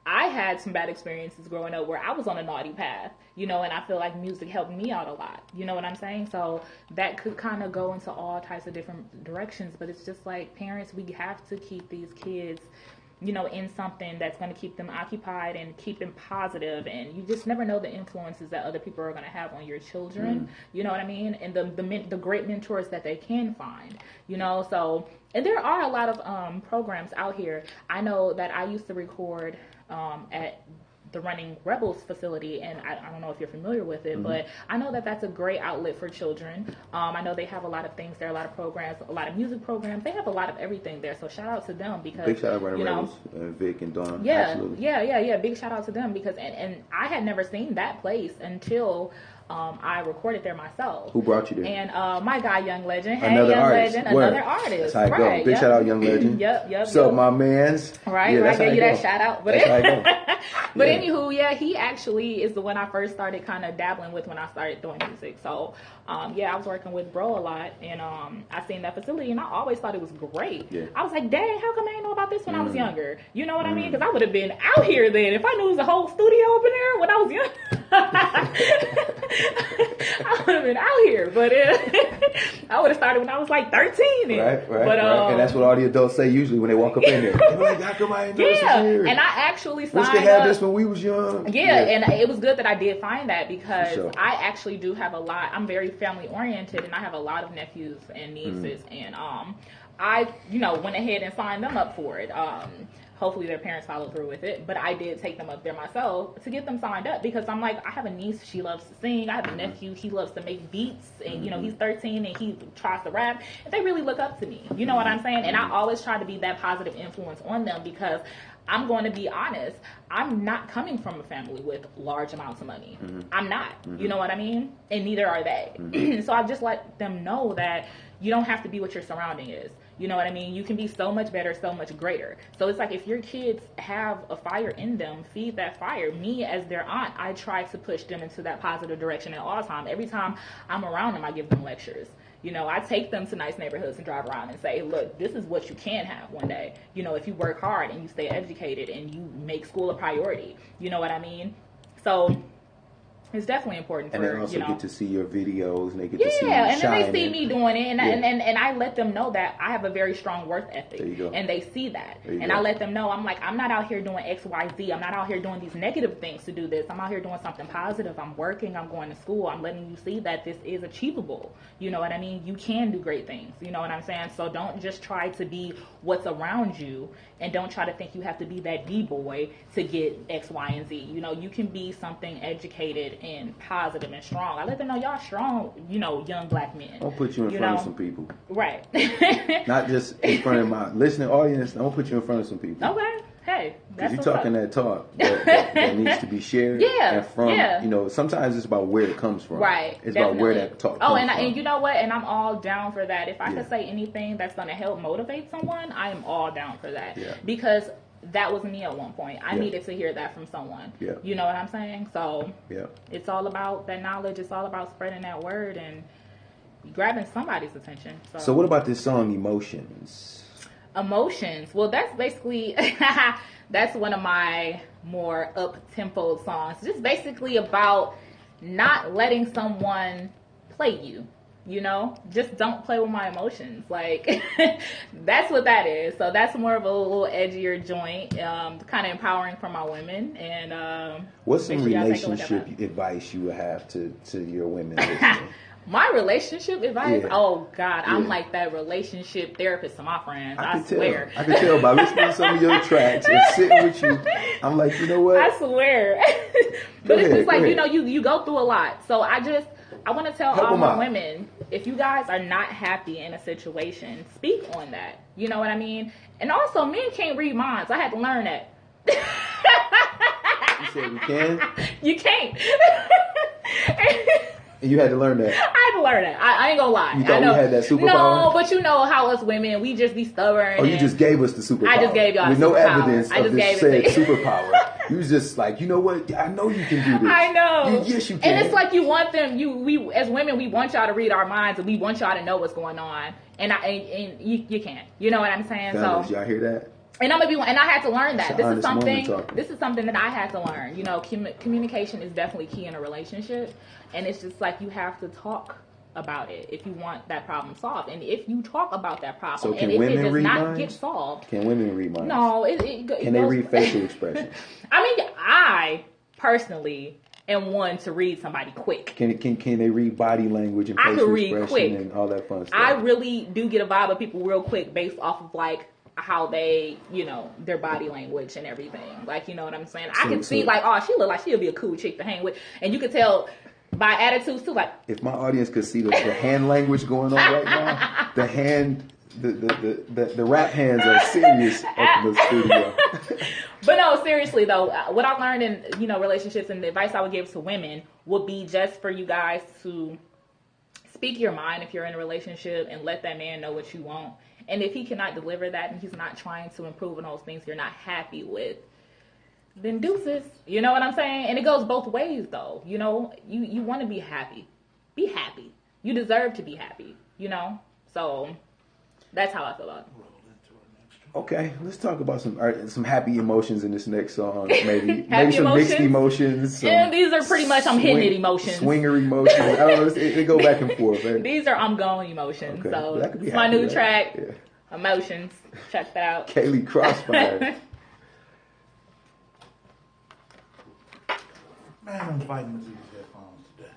I had some bad experiences growing up where I was on a naughty path, you know, and I feel like music helped me out a lot. You know what I'm saying? So that could kind of go into all types of different directions, but it's just like parents, we have to keep these kids, you know, in something that's going to keep them occupied and keep them positive. And you just never know the influences that other people are going to have on your children. You know what I mean? And the great mentors that they can find, you know. So, and there are a lot of programs out here. I know that I used to record at the Running Rebels facility, and I don't know if you're familiar with it, but I know that that's a great outlet for children. I know they have a lot of things there, a lot of programs, a lot of music programs. They have a lot of everything there, so shout out to them because big shout out Running Rebels, Vic and Dawn. Yeah. Big shout out to them because and I had never seen that place until I recorded there myself. Who brought you there? And my guy, Young Legend. Hey, another Young artist. Legend, another artist. That's how it goes. Big shout out, Young Legend. What's up, my mans? Right, I gave you that shout out. But that's how it goes. But anywho, he actually is the one I first started kind of dabbling with when I started doing music. So, I was working with Bro a lot, and I seen that facility, and I always thought it was great. Yeah. I was like, dang, how come I didn't know about this when I was younger? You know what I mean? Because I would have been out here then. If I knew it was a whole studio open there when I was young, I would have been out here. But I would have started when I was like 13. Right. And that's what all the adults say usually when they walk up in there. They're like, how come I didn't know this was here? And I actually signed Wish they had this when we was young. Yeah, and it was good that I did find that because I actually do have a lot. I'm very family oriented, and I have a lot of nephews and nieces, and I went ahead and signed them up for it. Hopefully their parents followed through with it, but I did take them up there myself to get them signed up because I'm like, I have a niece, she loves to sing. I have a nephew, he loves to make beats, and he's 13 and he tries to rap. And they really look up to me. You know what I'm saying? And I always try to be that positive influence on them because I'm going to be honest, I'm not coming from a family with large amounts of money. I'm not. You know what I mean? And neither are they. So I just let them know that you don't have to be what your surrounding is. You know what I mean? You can be so much better, so much greater. So it's like if your kids have a fire in them, feed that fire. Me as their aunt, I try to push them into that positive direction at all times. Every time I'm around them, I give them lectures. You know, I take them to nice neighborhoods and drive around and say, look, this is what you can have one day. You know, if you work hard and you stay educated and you make school a priority. You know what I mean? So it's definitely important for, and they also get to see your videos, and they get to see you and shining. then they see me doing it, and I let them know that I have a very strong work ethic. There you go. And they see that. And go. I let them know, I'm like, I'm not out here doing X, Y, Z. I'm not out here doing these negative things to do this. I'm out here doing something positive. I'm working. I'm going to school. I'm letting you see that this is achievable. You know what I mean? You can do great things. You know what I'm saying? So don't just try to be what's around you, and don't try to think you have to be that D-boy to get X, Y, and Z. You know, you can be something educated and positive and strong. I let them know y'all strong, you know, young black men. I'll put you in front of some people. Right. Not just in front of my listening audience. I'll put you in front of some people. Okay. Hey, because you're talking that talk that needs to be shared. Yeah. And from, you know, sometimes it's about where it comes from. Right. It's definitely. about where that talk comes from. And you know what? And I'm all down for that. If I could say anything that's going to help motivate someone, I am all down for that. Yeah. Because that was me at one point. I needed to hear that from someone. Yeah. You know what I'm saying? So yeah. It's all about that knowledge. It's all about spreading that word and grabbing somebody's attention. So what about this song, Emotions? Emotions. Well, that's basically, that's one of my more up-tempo songs. Just basically about not letting someone play you. You know, just don't play with my emotions. Like, that's what that is. So that's more of a little edgier joint, kind of empowering for my women. And what's some relationship advice you would have to your women listening? My relationship advice? Oh, God. I'm like that relationship therapist to my friends. I swear. I can tell by listening to some of your tracks and sitting with you. I'm like, you know what? I swear. But it's just like, you know, you go through a lot. So I want to tell all my women, if you guys are not happy in a situation, speak on that. You know what I mean? And also, men can't read minds. I had to learn that. You said we can? You can't. And you had to learn that. I had to learn that. I ain't gonna lie. You thought we had that superpower? No, but you know how us women, we just be stubborn. Oh, you just gave us the superpower. I just gave y'all with the no evidence I just of this gave said superpower. You was just like, you know what? I know you can do this. I know. Yes, you can. And it's like you want them. We as women, we want y'all to read our minds, and we want y'all to know what's going on. And you can't. You know what I'm saying? Fellas, so y'all hear that? And I had to learn that. This is something that I had to learn. You know, communication is definitely key in a relationship, and it's just like you have to talk about it if you want that problem solved. And if you talk about that problem, and if it does not get solved, can women read minds? No, can they read facial expressions? I mean, I personally am one to read somebody quick. Can they read body language and facial expression and all that fun stuff? I really do get a vibe of people real quick based off of like how they, you know, their body language and everything. Like, you know what I'm saying? I can see like, oh, she look like she'll be a cool chick to hang with. And you can tell by attitudes too, like. If my audience could see the hand language going on right now, the hand, the rap hands are serious up in the studio. But no, seriously though, what I learned in, you know, relationships and the advice I would give to women would be just for you guys to speak your mind if you're in a relationship and let that man know what you want. And if he cannot deliver that and he's not trying to improve on those things you're not happy with, then deuces. You know what I'm saying? And it goes both ways though. You know, you want to be happy. Be happy. You deserve to be happy, you know? So that's how I feel about it. Okay, let's talk about some happy emotions in this next song. Maybe some emotions? Mixed emotions. Yeah, these are pretty much I'm hitting it emotions. Swinger emotions. I don't know. They go back and forth. Right? These are I'm going emotions. Okay. So it's my new track, Emotions. Check that out. Kaylee Crossfire. Man, I'm fighting with these headphones today.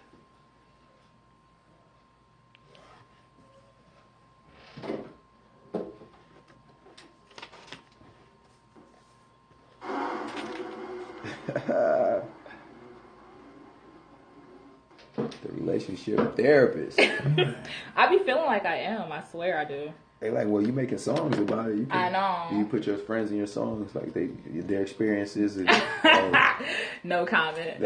The relationship therapist. I be feeling like I am. I swear I do. They like, well, you making songs about it. I know. You put your friends in your songs, like their experiences. And, no comment.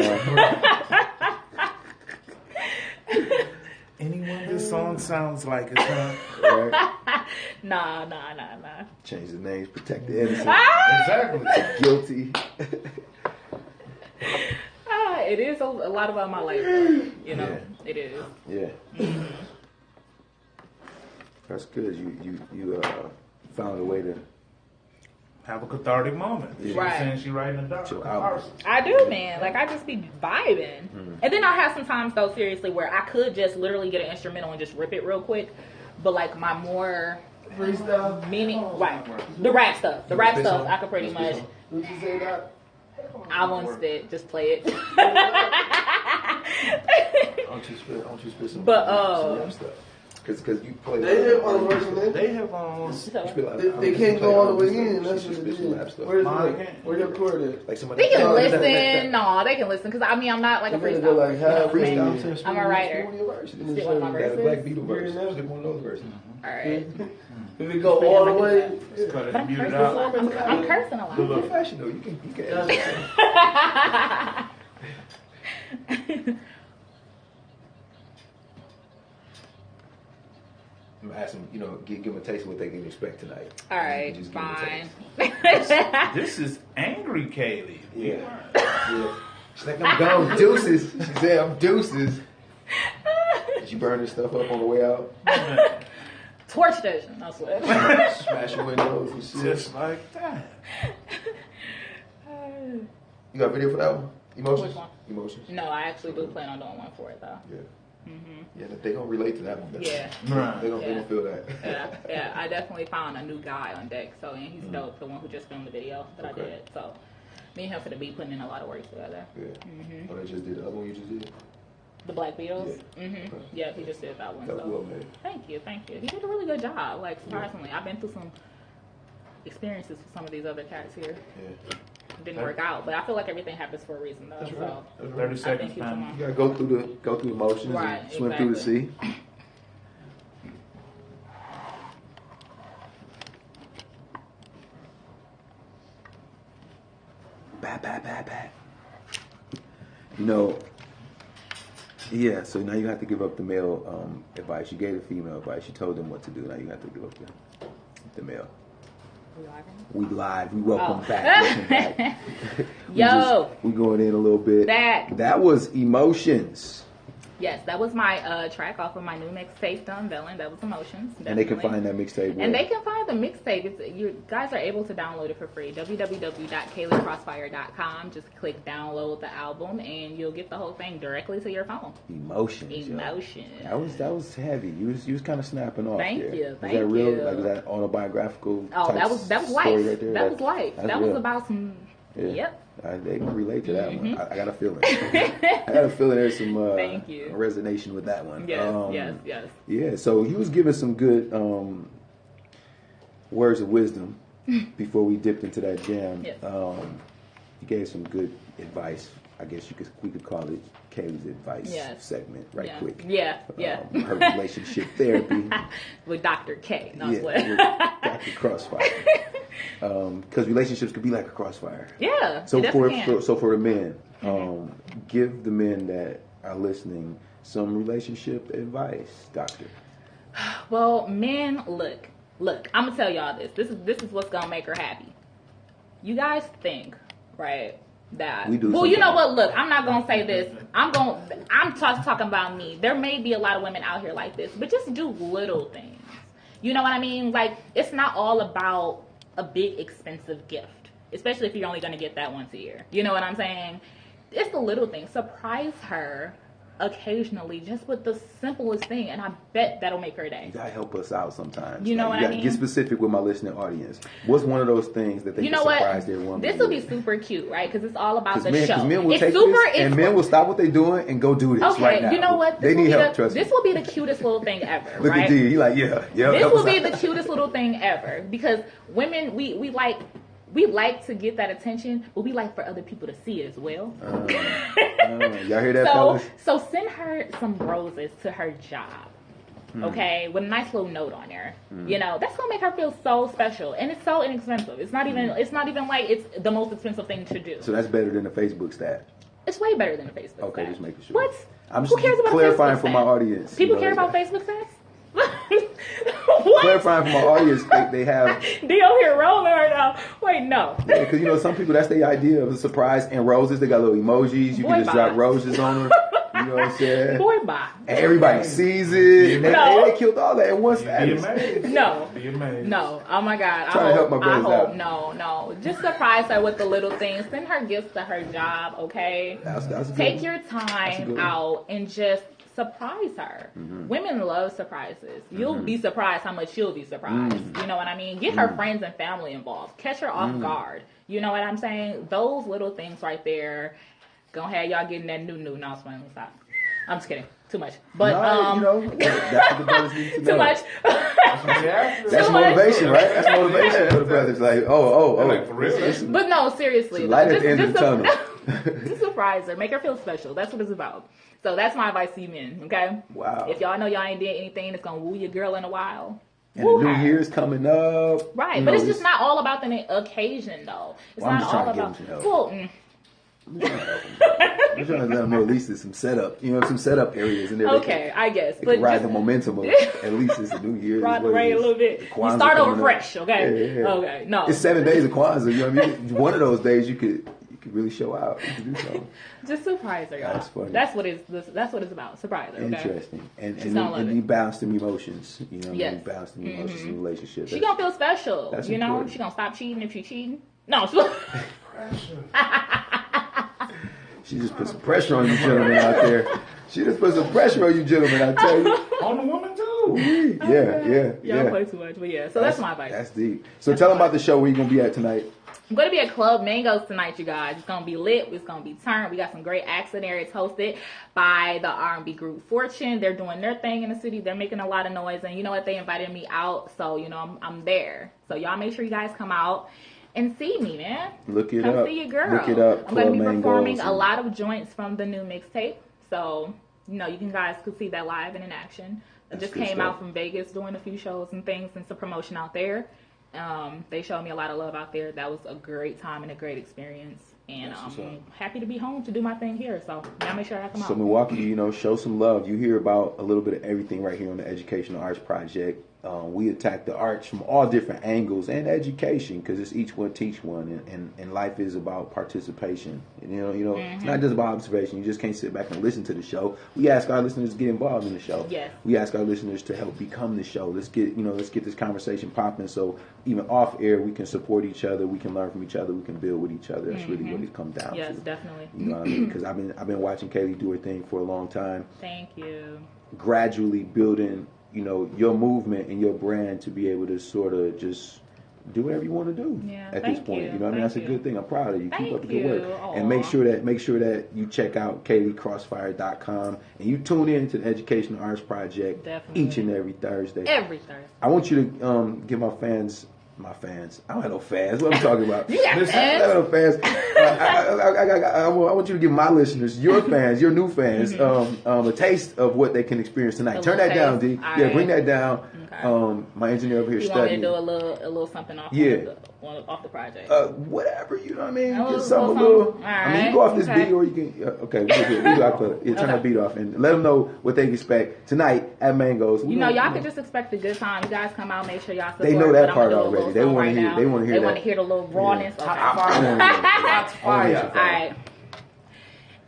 Anyone this song sounds like it's right? Nah. Change the names, protect the innocent. Exactly. Guilty. It is a lot about my life, you know. Yeah. It is. Yeah. Mm-hmm. That's good. You found a way to have a cathartic moment. Yeah. She Right. was saying she writing a Chill catharsis. I do, man. Like, I just be vibing. And then I have some times, though, seriously, where I could just literally get an instrumental and just rip it real quick. But, like, my more Freestyle. meaning, right, the rap stuff. The rap stuff, I could pretty much, What you say that? I won't spit, just play it. Don't you spit some But, some rap stuff? Because you play. They have on version, man. They have They can't go all the way in. That's what it spit some rap is. stuff. Where's Mine the can't. where your chord at? Like somebody. They can No, listen. No, they can listen. Because, I mean, I'm not like a You gotta go like freestyle. half. I'm a writer. Spit one of my That Black verses. Beetle verse. Spit one of those verses. Alright. If we go all the way, Just cut it But and I'm mute it cursing a out. lot. I'm cursing a lot. You're professional. You can edit. I'm asking, give them a taste of what they can expect tonight. All right, Just give them a fine. taste. This is angry Kaylee. Yeah. She's like, I'm gone, deuces. She said, I'm deuces. Did you burn this stuff up on the way out? Torch station, I swear. Smash your windows and shit. Just like that. You got a video for that one? Emotions? Which one? Emotions. No, I actually do plan on doing one for it, though. Yeah. Yeah, they gonna relate to that one. Yeah. They gonna feel that. Yeah, I definitely found a new guy on deck, so, and he's dope, the one who just filmed the video that I Okay. did. So, me and him finna be putting in a lot of work together. Yeah. Oh, they just did the other one you just did? The Black Beatles? Yeah. Mm-hmm. Yeah, he just did that one. That was So. well made. Thank you. He did a really good job, like, surprisingly. I've been through some experiences with some of these other cats here. Yeah. It didn't work out, but I feel like everything happens for a reason, though. That's so. right. That's 30 right. seconds, he's man. on. You gotta go through emotions Right, and swim through the sea. Bat. Yeah, so now you have to give up the male advice. You gave the female advice. You told them what to do. Now you have to give up the male. We live. We welcome back. Welcome back. we going in a little bit. That was Emotions. Yes, that was my track off of my new mixtape, Unveiling. That was Emotions. Definitely. And they can find that mixtape. And they can find the mixtape. You guys are able to download it for free. www.KayleeCrossfire.com. Just click download the album, and you'll get the whole thing directly to your phone. Emotions. That was heavy. You was kind of snapping off. Thank there. you. Was that real? Like, was that autobiographical? Oh, that was life. Right there? That was life. That was real. about some. Yeah. Yep. They can relate to that one. I got a feeling. I got a feeling there's some Thank you. resonation with that one. Yes. Yeah, so he was giving some good words of wisdom before we dipped into that jam. Yes. He gave some good advice. I guess we could call it Kaylee's advice segment, quick. Yeah. Her relationship therapy with Dr. K. No, with Dr. Crossfire. Because relationships could be like a crossfire. Yeah. So for the men, give the men that are listening some relationship advice, doctor. Well, men, look. I'm gonna tell y'all this. This is what's gonna make her happy. You guys think, right? That we do. Well, you know what? Look, I'm not gonna say this. I'm talking about me. There may be a lot of women out here like this, but just do little things. You know what I mean? Like, it's not all about a big expensive gift, especially if you're only gonna get that once a year. You know what I'm saying? It's the little things. Surprise her occasionally, just with the simplest thing, and I bet that'll make her day. You gotta help us out sometimes. You know what I mean? Get specific with my listening audience. What's one of those things that they can surprise their woman? This will be super cute, right? Because it's all about the show. Because men will take this, and men will stop what they're doing and go do this right now. You know what? They need help, trust me. This will be the cutest little thing ever, Look right? at D. He like, yeah. This will be the cutest little thing ever, because women, we like to get that attention, but we like for other people to see it as well. Y'all hear that, fellas? So send her some roses to her job, okay, with a nice little note on there. You know, that's gonna make her feel so special, and it's so inexpensive. It's not even like it's the most expensive thing to do. So that's better than a Facebook stat. It's way better than a Facebook stat. Okay, just making sure. What? I'm just Who cares about clarifying a Facebook for my audience. People care about Facebook stats? What? Clarifying for my audience, they have. Dio here rolling right now. Wait, no. Yeah, because some people, that's the idea of a surprise and roses. They got little emojis. You can just drop roses on them. You know what I'm saying? Boy, bye. And everybody sees it. And they killed all that in one status. Be amazed. No. Oh my God. Trying to help my brothers out. No. Just surprise her with the little things. Send her gifts to her job, okay? That's Take your time out and just surprise her. Women love surprises. You'll be surprised how much she'll be surprised. You know what I mean? Get her friends and family involved. Catch her off guard. You know what I'm saying? Those little things right there gonna have y'all getting that new. No, it's fine. Stop. I'm just kidding. Too much. But you know, that's what the brothers need to know. too much. That's motivation, right? That's motivation for the brothers. Like, Like, for real? But no, seriously. Light at the end of the tunnel. Just surprise her. Make her feel special. That's what it's about. So that's my advice to you men, okay? Wow. If y'all know y'all ain't did anything that's gonna woo your girl in a while, And the new year's coming up. right? But it's just not all about the occasion, though. It's I'm not just all trying to about. give them some Well, I'm trying to let them know at least there's some setup, some setup areas in there. okay, I guess. They But can ride just the momentum of at least it's the new year. ride the rain a little bit. You start over fresh, okay? Yeah. Okay, no. It's 7 days of Kwanzaa. You know what I mean? One of those days you could really show out. You could do something. Just surprise her, y'all. That's funny. That's what it's about. Surprise her, okay? Interesting. And love it. you balance them emotions. You know, Yes. you balance them emotions in relationships. She gonna feel special. That's You know, important. she gonna stop cheating if she cheating. No, She just put some pressure on you gentlemen out there. She just put some pressure on you gentlemen, I tell you. On the woman too. y'all play too much. But yeah, so that's my advice. That's deep. So tell them about the show. Where you going to be at tonight? I'm going to be at Club Mangoes tonight, you guys. It's going to be lit. It's going to be turned. We got some great acts in there. It's hosted by the R&B group Fortune. They're doing their thing in the city. They're making a lot of noise. And you know what? They invited me out. So, I'm there. So y'all make sure you guys come out and see me, man. Look it Come up. see your girl. Look it up. I'm going to be Club performing Mangoes. a lot of joints from the new mixtape. So, you guys could see that live and in action. I just good came stuff. out from Vegas doing a few shows and things and some promotion out there. They showed me a lot of love out there. That was a great time and a great experience. And I'm happy to be home to do my thing here. So, y'all make sure I come out. So Milwaukee, show some love. You hear about a little bit of everything right here on the Educational Arts Project. We attack the arts from all different angles and education because it's each one teach one, and life is about participation. It's not just about observation. You just can't sit back and listen to the show. We ask our listeners to get involved in the show. Yes. We ask our listeners to help become the show. Let's get this conversation popping. So even off air, we can support each other. We can learn from each other. We can build with each other. That's really what it comes down to. Yes, definitely. You know what I mean? Because I've been watching Kaylee do her thing for a long time. Thank you. Gradually building, your movement and your brand to be able to sort of just do whatever you want to do at this point. you. You know what I mean? That's a good thing. I'm proud of you. Keep up the good work. Aw. And make sure that you check out KayleeCrossfire.com and you tune in to the Educational Arts Project Definitely. each and every Thursday. Every Thursday. I want you to give my fans. I don't have no fans. What I'm talking about? You got Listen, fans. I don't have no fans. I want you to give my listeners, your fans, your new fans, a taste of what they can experience tonight. A Turn little that down, taste. D. All Yeah, right. bring that down. Okay. My engineer over here You want me to studying. do a little something off off the project? Whatever, you know what I mean? A Just something a little little. something. I mean, you go off this Okay. beat or you can. Okay, turn that beat off and let them know what they can expect tonight at Mangoes. Y'all can just expect a good time. You guys come out, make sure y'all support. They know that but I'm part gonna do a already. little They song wanna right hear- now. they wanna hear They that. want to hear the little rawness. Okay. Fire. All right.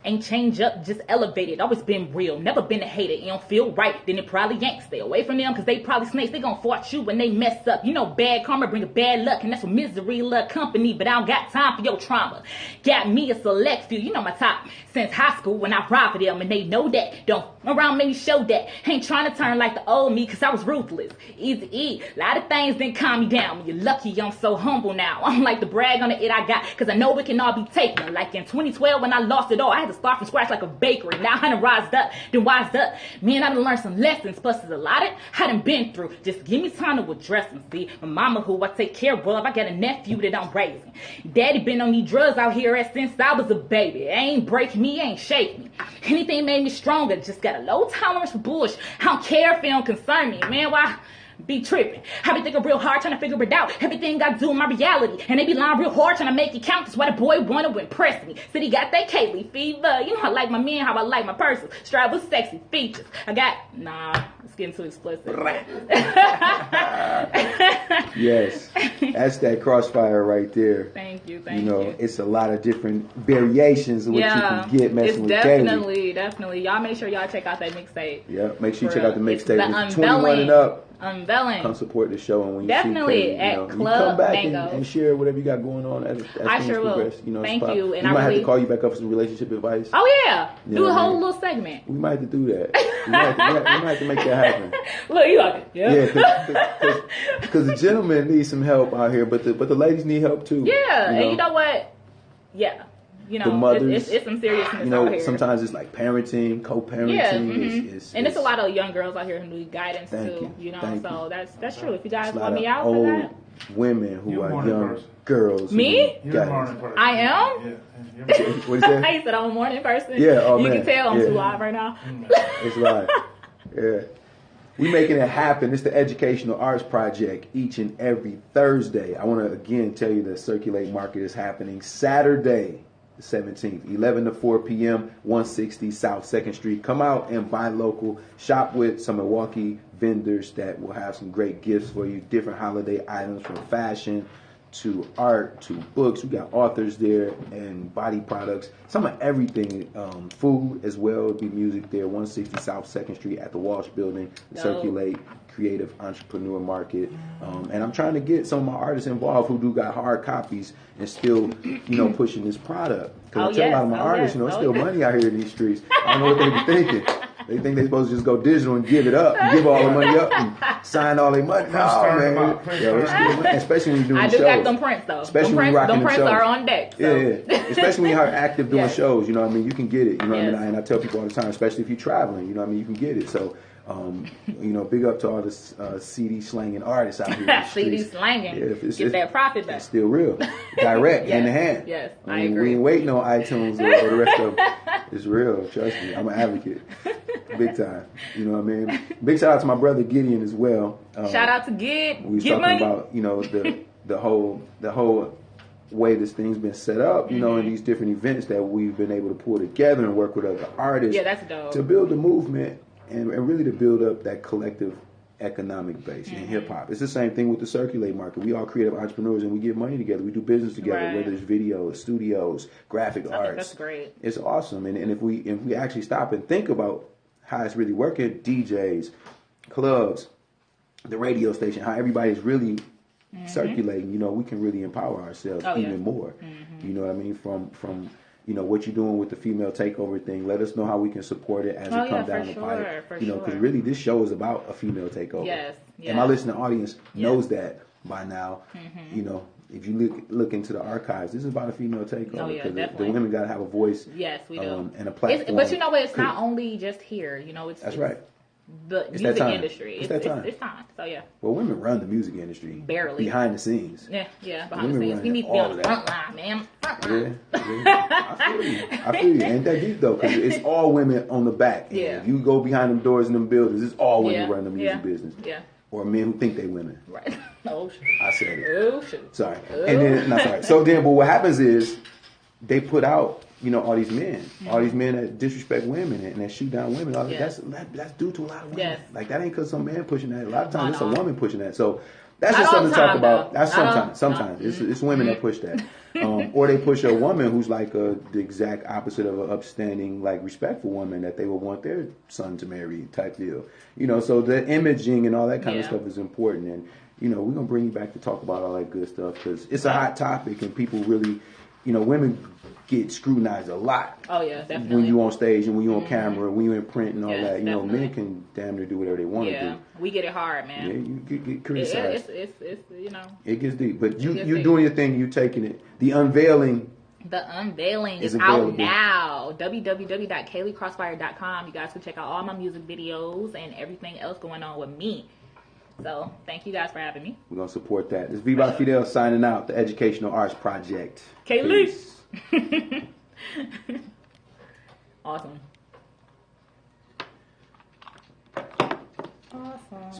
Ain't change up, just elevated. Always been real, never been a hater. It don't feel right, then it probably ain't. Stay away from them, cause they probably snakes. They gon' fart you when they mess up. Bad karma bring a bad luck, and that's what misery love company. But I don't got time for your trauma. Got me a select few, my top since high school when I robbed them, and they know that. Don't around me show that. Ain't trying to turn like the old me, cause I was ruthless. Easy E, a lot of things didn't calm me down. You're lucky I'm so humble now. I don't like to brag on it I got, cause I know it can all be taken. Like in 2012 when I lost it all, I had to start from scratch like a bakery. Now I done rised up, then wised up. Man, I done learned some lessons, plus there's a lot I done been through. Just give me time to address them, see. My mama who I take care of, I got a nephew that I'm raising. Daddy been on these drugs out here since I was a baby. Ain't break me, ain't shake me. Anything made me stronger, just got a low tolerance for bullshit. I don't care if it don't concern me, man. Why be tripping. I be thinking real hard trying to figure it out. Everything I do in my reality. And they be lying real hard trying to make it count. That's why the boy wanna impress me. Said he got that Kaylee fever. You know I like my men, how I like my person. Strive with sexy features. It's getting too explicit. Yes, that's that Crossfire right there. Thank you. It's a lot of different variations of what you can get messing with Kaylee. Definitely. Y'all make sure y'all check out that mixtape. Yeah, make sure you check out the mixtape. The It's 21 and up. Unveiling. Come support the show, and when you definitely see Kaylee, at Club you come back Mango and share whatever you got going on as I things sure progress. will. Thank you. And we might have really to call you back up for some relationship advice. Oh yeah, You do know a what I whole mean? little segment. We might have to do that. We might have to make that happen. Look, you like it. Yeah, because the gentlemen need some help out here, but the ladies need help too. Yeah, and you know what? Yeah. The mothers, it's some seriousness out here. Sometimes it's like parenting, co-parenting. Yeah, it's a lot of young girls out here who need guidance too. That's true. If you guys want me out for that, women who You're are morning young person. girls. Me? You're a morning person. I am. Yeah. What is that? I said I'm a morning person. Yeah, oh, you man. can tell I'm Yeah. too live right now. It's live. Yeah. We making it happen. It's the Educational Arts Project each and every Thursday. I want to again tell you the Circulate Market is happening Saturday, the 17th, 11 to 4 p.m., 160 South 2nd Street. Come out and buy local. Shop with some Milwaukee vendors that will have some great gifts for you. Different holiday items from fashion to art to books. We got authors there and body products. Some of everything. Food as well. It'll be music there. 160 South 2nd Street at the Walsh Building. Circulate Creative Entrepreneur Market. And I'm trying to get some of my artists involved who do got hard copies and still, pushing this product. Because I tell a lot of my artists, it's still money out here in these streets. I don't know what they be thinking. They think they're supposed to just go digital and give it up, and give all the money up, and sign all their money. No, man. It's still money, especially when you're doing shows. I do got them prints, though. Especially when you're rocking them prints shows. are on deck. So. Yeah. Especially when you're active doing shows, you can get it. You know what I mean? Yes. And I tell people all the time, especially if you're traveling, you can get it. So, big up to all the CD slanging artists out here. In the CD streets. slanging. Yeah, Get that profit back. It's still real. Direct, hand to hand. Yes, I agree. We ain't waiting on iTunes or the rest of it. It's real. Trust me. I'm an advocate. Big time. You know what I mean? Big shout out to my brother Gideon as well. Shout out to Gid. We was Get talking money. about, the whole way this thing's been set up, in these different events that we've been able to pull together and work with other artists. Yeah, that's dope. To build a movement and really to build up that collective economic base in hip hop. It's the same thing with the Circulate Market. We all creative entrepreneurs and we get money together. We do business together, Right. whether it's videos, studios, graphic I arts. think that's great. It's awesome. And if we actually stop and think about how it's really working, DJs, clubs, the radio station, how everybody's really circulating, we can really empower ourselves even more. You know what I mean? From what you're doing with the female takeover thing. Let us know how we can support it as it comes down the pipe. Because really this show is about a female takeover. Yes. And my listening audience knows that by now. If you look into the archives, this is about a female takeover. Oh, yeah, Because the definitely. women got to have a voice. Yes, we do. And a platform. But it's not only just here. That's right. The It's music that time. industry. It's that time. It's time. So yeah. Well, women run the music industry. Barely. Behind the scenes. Yeah. Behind the Women scenes, run we need to be all on of the that. front line, man. Front line. Yeah. I feel you. Ain't that deep though? Because it's all women on the back. And Yeah. if you go behind them doors in them buildings, it's all women Yeah. running the music Yeah. business. Yeah. Or men who think they women. Right. Oh shit. I said it. Oh shit. Sorry. And then, no, sorry. So then, but what happens is they put out, all these men, all these men that disrespect women and that shoot down women. All Yes. that's due to a lot of women. Yes. Like that ain't because some man pushing that. A lot of times it's No. a woman pushing that. So that's Not just all something the to talk time, about. though. That's Not all- sometimes. no. It's women that push that. Or they push a woman who's like the exact opposite of an upstanding, like respectful woman that they would want their son to marry type deal. So the imaging and all that kind of Yeah. stuff is important. And we're gonna bring you back to talk about all that good stuff because it's a hot topic and people really, women get scrutinized a lot. Oh yeah, definitely. When you on stage and when you on camera, when you in print and all Yes, that, definitely. men can damn near do whatever they want to Yeah, do. we get it hard, man. Yeah, you get criticized. It's It gets deep, but you gets you're deep. doing your thing. You taking it. The unveiling. The Unveiling Is is out available. now. www.kayleecrossfire.com. You guys can check out all my music videos and everything else going on with me. So thank you guys for having me. We're gonna support that. This is vivafidel signing out. The Educational Arts Project. Kaylee. Peace. Awesome. Awesome.